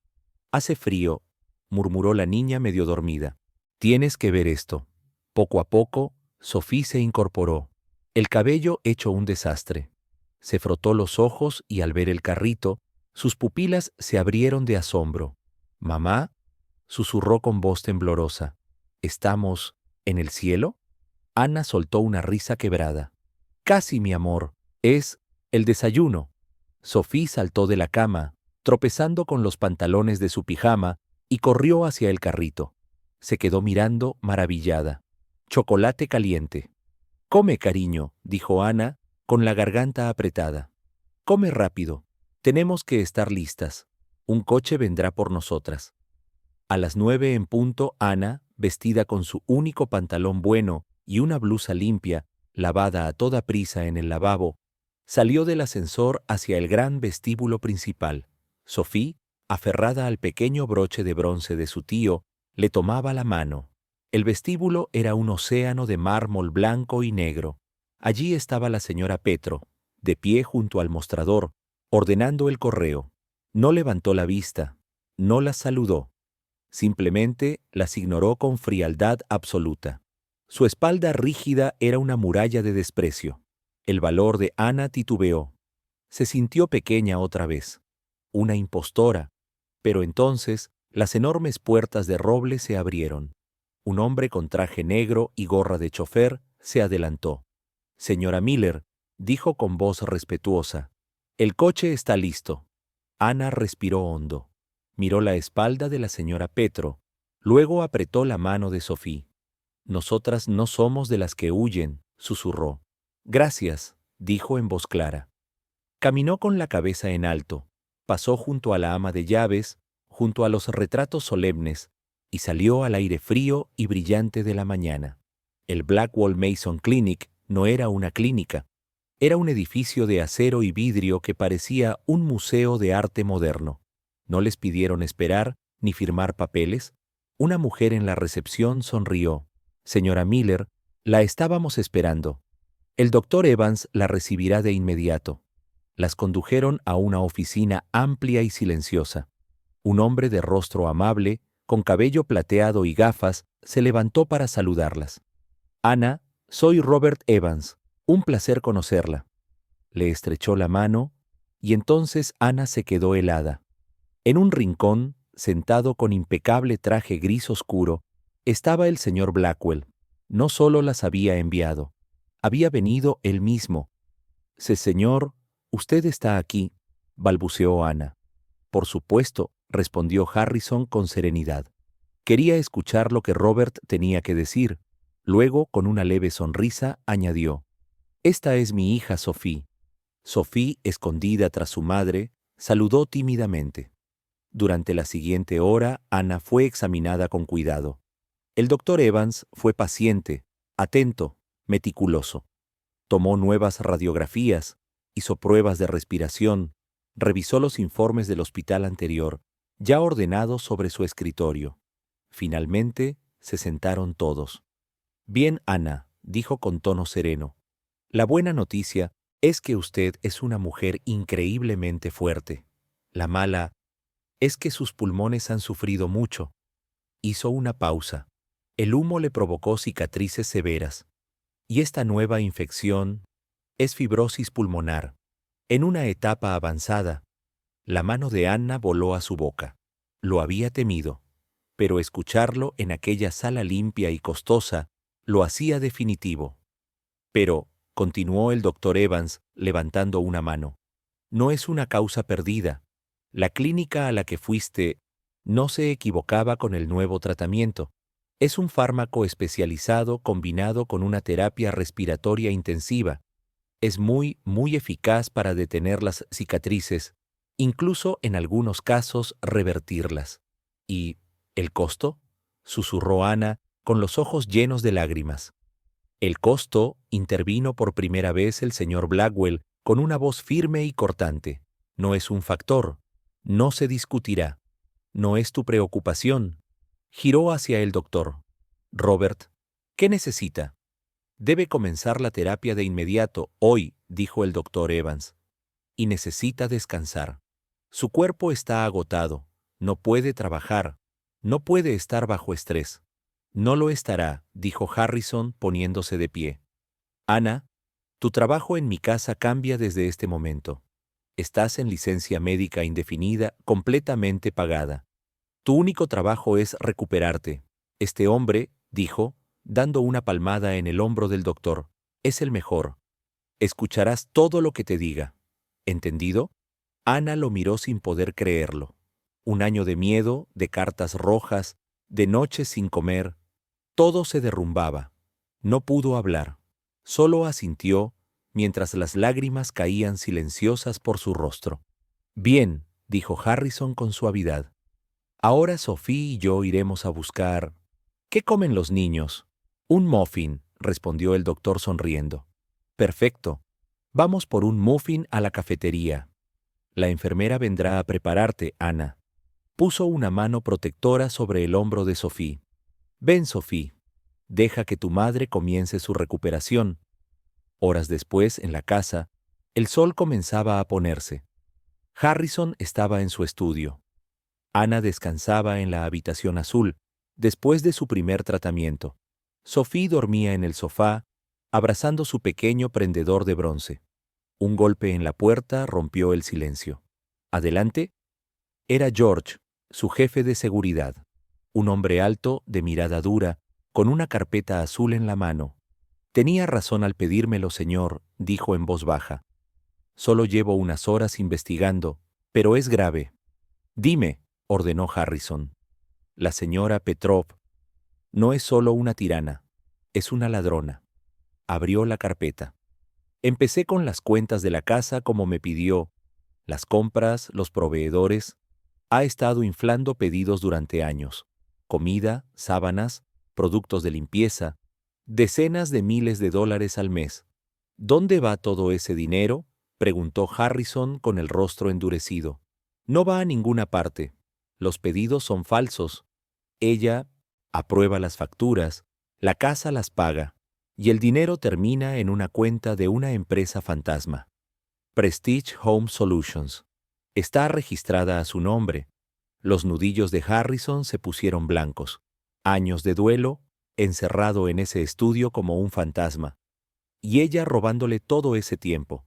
A: hace frío», murmuró la niña medio dormida. «Tienes que ver esto». Poco a poco, Sophie se incorporó, el cabello hecho un desastre. Se frotó los ojos y al ver el carrito, sus pupilas se abrieron de asombro. «Mamá», susurró con voz temblorosa, «¿estamos en el cielo?». Ana soltó una risa quebrada. «Casi, mi amor. Es el desayuno». Sophie saltó de la cama, tropezando con los pantalones de su pijama, y corrió hacia el carrito. Se quedó mirando, maravillada. Chocolate caliente. «Come, cariño», dijo Ana, con la garganta apretada. «Come rápido. Tenemos que estar listas. Un coche vendrá por nosotras». A las 9 en punto, Ana, vestida con su único pantalón bueno y una blusa limpia, lavada a toda prisa en el lavabo, salió del ascensor hacia el gran vestíbulo principal. Sophie, aferrada al pequeño broche de bronce de su tío, le tomaba la mano. El vestíbulo era un océano de mármol blanco y negro. Allí estaba la señora Petro, de pie junto al mostrador, ordenando el correo. No levantó la vista, no las saludó. Simplemente las ignoró con frialdad absoluta. Su espalda rígida era una muralla de desprecio. El valor de Ana titubeó. Se sintió pequeña otra vez. Una impostora. Pero entonces las enormes puertas de roble se abrieron. Un hombre con traje negro y gorra de chofer se adelantó. «Señora Miller», dijo con voz respetuosa, «el coche está listo». Ana respiró hondo. Miró la espalda de la señora Petro, luego apretó la mano de Sophie. «Nosotras no somos de las que huyen», susurró. «Gracias», dijo en voz clara. Caminó con la cabeza en alto, pasó junto a la ama de llaves, junto a los retratos solemnes, y salió al aire frío y brillante de la mañana. El Blackwell Mason Clinic no era una clínica, era un edificio de acero y vidrio que parecía un museo de arte moderno. No les pidieron esperar ni firmar papeles. Una mujer en la recepción sonrió. «Señora Miller, la estábamos esperando. El doctor Evans la recibirá de inmediato». Las condujeron a una oficina amplia y silenciosa. Un hombre de rostro amable, con cabello plateado y gafas, se levantó para saludarlas. «Ana, soy Robert Evans. Un placer conocerla». Le estrechó la mano, y entonces Ana se quedó helada. En un rincón, sentado con impecable traje gris oscuro, estaba el señor Blackwell. No solo las había enviado, había venido él mismo. Señor, usted está aquí», balbuceó Ana. «Por supuesto», respondió Harrison con serenidad. Quería escuchar lo que Robert tenía que decir. Luego, con una leve sonrisa, añadió: «Esta es mi hija Sophie». Sophie, escondida tras su madre, saludó tímidamente. Durante la siguiente hora, Ana fue examinada con cuidado. El doctor Evans fue paciente, atento, meticuloso. Tomó nuevas radiografías, hizo pruebas de respiración, revisó los informes del hospital anterior, ya ordenados sobre su escritorio. Finalmente, se sentaron todos. «Bien, Ana», dijo con tono sereno. «La buena noticia es que usted es una mujer increíblemente fuerte. La mala es que sus pulmones han sufrido mucho». Hizo una pausa. El humo le provocó cicatrices severas. «Y esta nueva infección es fibrosis pulmonar, en una etapa avanzada». La mano de Ana voló a su boca. Lo había temido, pero escucharlo en aquella sala limpia y costosa lo hacía definitivo. «Pero», continuó el doctor Evans, levantando una mano, «no es una causa perdida. La clínica a la que fuiste no se equivocaba con el nuevo tratamiento. Es un fármaco especializado combinado con una terapia respiratoria intensiva. Es muy eficaz para detener las cicatrices, incluso en algunos casos revertirlas». «¿Y el costo?», susurró Ana, con los ojos llenos de lágrimas. «El costo», intervino por primera vez el señor Blackwell con una voz firme y cortante, «no es un factor. No se discutirá. No es tu preocupación». Giró hacia el doctor. «Robert, ¿qué necesita?» «Debe comenzar la terapia de inmediato, hoy», dijo el doctor Evans. «Y necesita descansar. Su cuerpo está agotado. No puede trabajar. No puede estar bajo estrés». «No lo estará», dijo Harrison poniéndose de pie. «Ana, tu trabajo en mi casa cambia desde este momento. Estás en licencia médica indefinida, completamente pagada. Tu único trabajo es recuperarte. Este hombre», dijo, dando una palmada en el hombro del doctor, «es el mejor. Escucharás todo lo que te diga. ¿Entendido?». Ana lo miró sin poder creerlo. Un año de miedo, de cartas rojas, de noches sin comer, todo se derrumbaba. No pudo hablar. Solo asintió, mientras las lágrimas caían silenciosas por su rostro. Bien, dijo Harrison con suavidad. Ahora Sophie y yo iremos a buscar... ¿Qué comen los niños? Un muffin, respondió el doctor sonriendo. Perfecto. Vamos por un muffin a la cafetería. La enfermera vendrá a prepararte, Ana. Puso una mano protectora sobre el hombro de Sophie. Ven, Sophie. Deja que tu madre comience su recuperación. Horas después, en la casa, el sol comenzaba a ponerse. Harrison estaba en su estudio. Ana descansaba en la habitación azul, después de su primer tratamiento. Sophie dormía en el sofá, abrazando su pequeño prendedor de bronce. Un golpe en la puerta rompió el silencio. ¿Adelante? Era George, su jefe de seguridad. Un hombre alto, de mirada dura, con una carpeta azul en la mano. Tenía razón al pedírmelo, señor, dijo en voz baja. Solo llevo unas horas investigando, pero es grave. Dime, ordenó Harrison. La señora Petrov no es solo una tirana, es una ladrona. Abrió la carpeta. Empecé con las cuentas de la casa como me pidió, las compras, los proveedores. Ha estado inflando pedidos durante años. Comida, sábanas, productos de limpieza, decenas de miles de dólares al mes. ¿Dónde va todo ese dinero?, preguntó Harrison con el rostro endurecido. No va a ninguna parte. Los pedidos son falsos. Ella aprueba las facturas, la casa las paga, y el dinero termina en una cuenta de una empresa fantasma. Prestige Home Solutions. Está registrada a su nombre. Los nudillos de Harrison se pusieron blancos. Años de duelo, encerrado en ese estudio como un fantasma. Y ella robándole todo ese tiempo.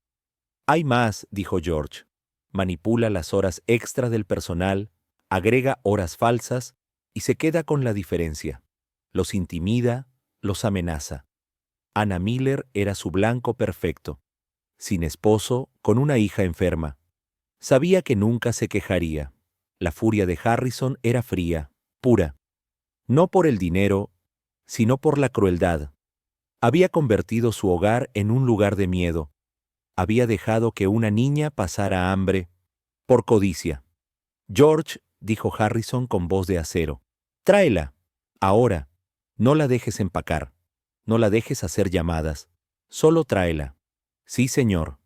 A: Hay más, dijo George. Manipula las horas extra del personal, agrega horas falsas y se queda con la diferencia. Los intimida, los amenaza. Anna Miller era su blanco perfecto. Sin esposo, con una hija enferma. Sabía que nunca se quejaría. La furia de Harrison era fría, pura. No por el dinero, sino por la crueldad. Había convertido su hogar en un lugar de miedo. Había dejado que una niña pasara hambre por codicia. George, dijo Harrison con voz de acero, tráela, ahora. No la dejes empacar. No la dejes hacer llamadas. Solo tráela. Sí, señor.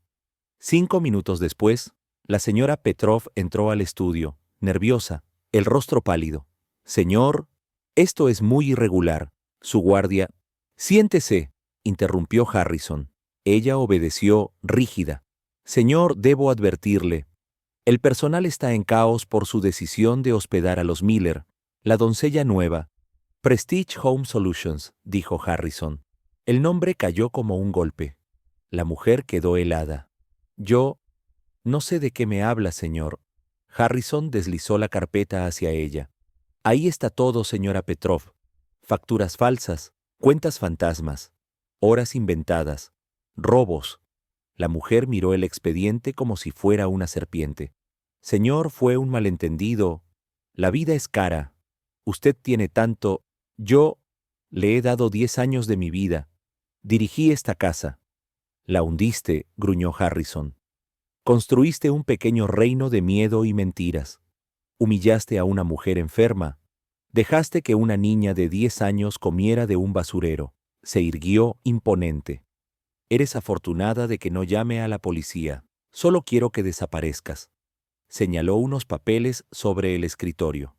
A: 5 minutos después, la señora Petrov entró al estudio, nerviosa, el rostro pálido. Señor, esto es muy irregular. Su guardia... Siéntese, interrumpió Harrison. Ella obedeció, rígida. Señor, debo advertirle. El personal está en caos por su decisión de hospedar a los Miller, la doncella nueva. Prestige Home Solutions, dijo Harrison. El nombre cayó como un golpe. La mujer quedó helada. Yo... No sé de qué me habla, señor. Harrison deslizó la carpeta hacia ella. Ahí está todo, señora Petrov. Facturas falsas, cuentas fantasmas, horas inventadas, robos. La mujer miró el expediente como si fuera una serpiente. Señor, fue un malentendido. La vida es cara. Usted tiene tanto. Yo le he dado 10 años de mi vida. Dirigí esta casa. La hundiste, gruñó Harrison. Construiste un pequeño reino de miedo y mentiras. Humillaste a una mujer enferma. Dejaste que una niña de 10 años comiera de un basurero. Se irguió imponente. Eres afortunada de que no llame a la policía. Solo quiero que desaparezcas. Señaló unos papeles sobre el escritorio.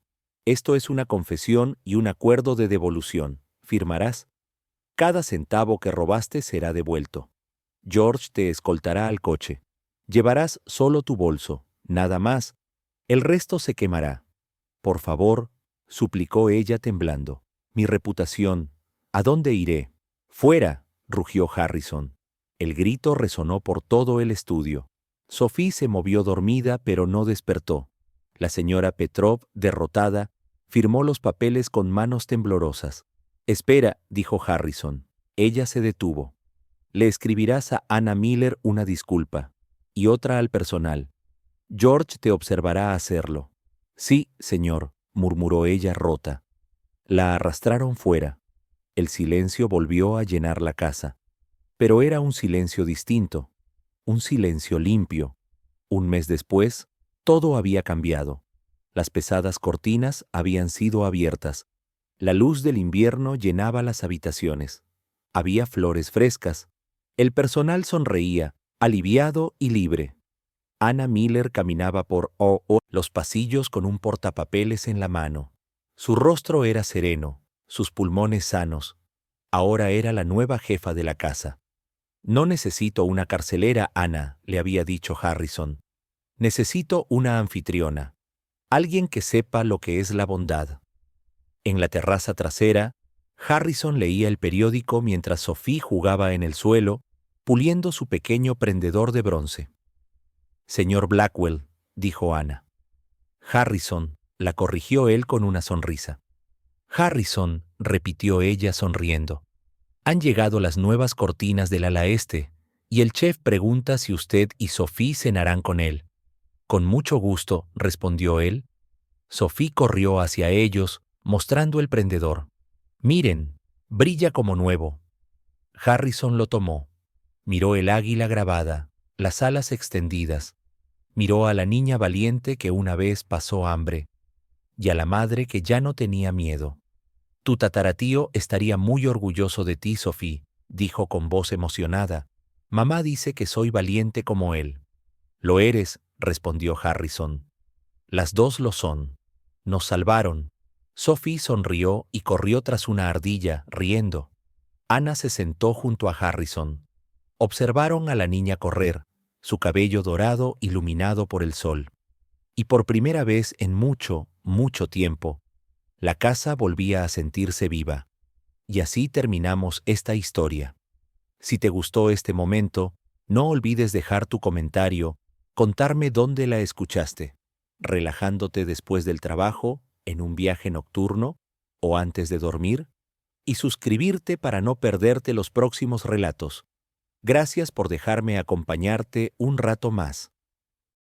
A: Esto es una confesión y un acuerdo de devolución. ¿Firmarás? Cada centavo que robaste será devuelto. George te escoltará al coche. Llevarás solo tu bolso, nada más. El resto se quemará. Por favor, suplicó ella temblando. Mi reputación. ¿A dónde iré? Fuera, rugió Harrison. El grito resonó por todo el estudio. Sophie se movió dormida, pero no despertó. La señora Petrov, derrotada, firmó los papeles con manos temblorosas. Espera, dijo Harrison. Ella se detuvo. Le escribirás a Anna Miller una disculpa, y otra al personal. George te observará hacerlo. Sí, señor, murmuró ella rota. La arrastraron fuera. El silencio volvió a llenar la casa. Pero era un silencio distinto, un silencio limpio. Un mes después, todo había cambiado. Las pesadas cortinas habían sido abiertas. La luz del invierno llenaba las habitaciones. Había flores frescas. El personal sonreía, aliviado y libre. Anna Miller caminaba por los pasillos con un portapapeles en la mano. Su rostro era sereno, sus pulmones sanos. Ahora era la nueva jefa de la casa. No necesito una carcelera, Anna, le había dicho Harrison. Necesito una anfitriona. Alguien que sepa lo que es la bondad. En la terraza trasera, Harrison leía el periódico mientras Sophie jugaba en el suelo, puliendo su pequeño prendedor de bronce. Señor Blackwell, dijo Anna. Harrison, la corrigió él con una sonrisa. Harrison, repitió ella sonriendo. Han llegado las nuevas cortinas del ala este, y el chef pregunta si usted y Sophie cenarán con él. Con mucho gusto, respondió él. Sophie corrió hacia ellos, mostrando el prendedor. Miren, brilla como nuevo. Harrison lo tomó. Miró el águila grabada, las alas extendidas. Miró a la niña valiente que una vez pasó hambre, y a la madre que ya no tenía miedo. Tu tataratío estaría muy orgulloso de ti, Sophie, dijo con voz emocionada. Mamá dice que soy valiente como él. Lo eres, respondió Harrison. Las dos lo son. Nos salvaron. Sophie sonrió y corrió tras una ardilla, riendo. Anna se sentó junto a Harrison. Observaron a la niña correr, su cabello dorado iluminado por el sol. Y por primera vez en mucho, mucho tiempo, la casa volvía a sentirse viva. Y así terminamos esta historia. Si te gustó este momento, no olvides dejar tu comentario, contarme dónde la escuchaste, relajándote después del trabajo, en un viaje nocturno o antes de dormir, y suscribirte para no perderte los próximos relatos. Gracias por dejarme acompañarte un rato más.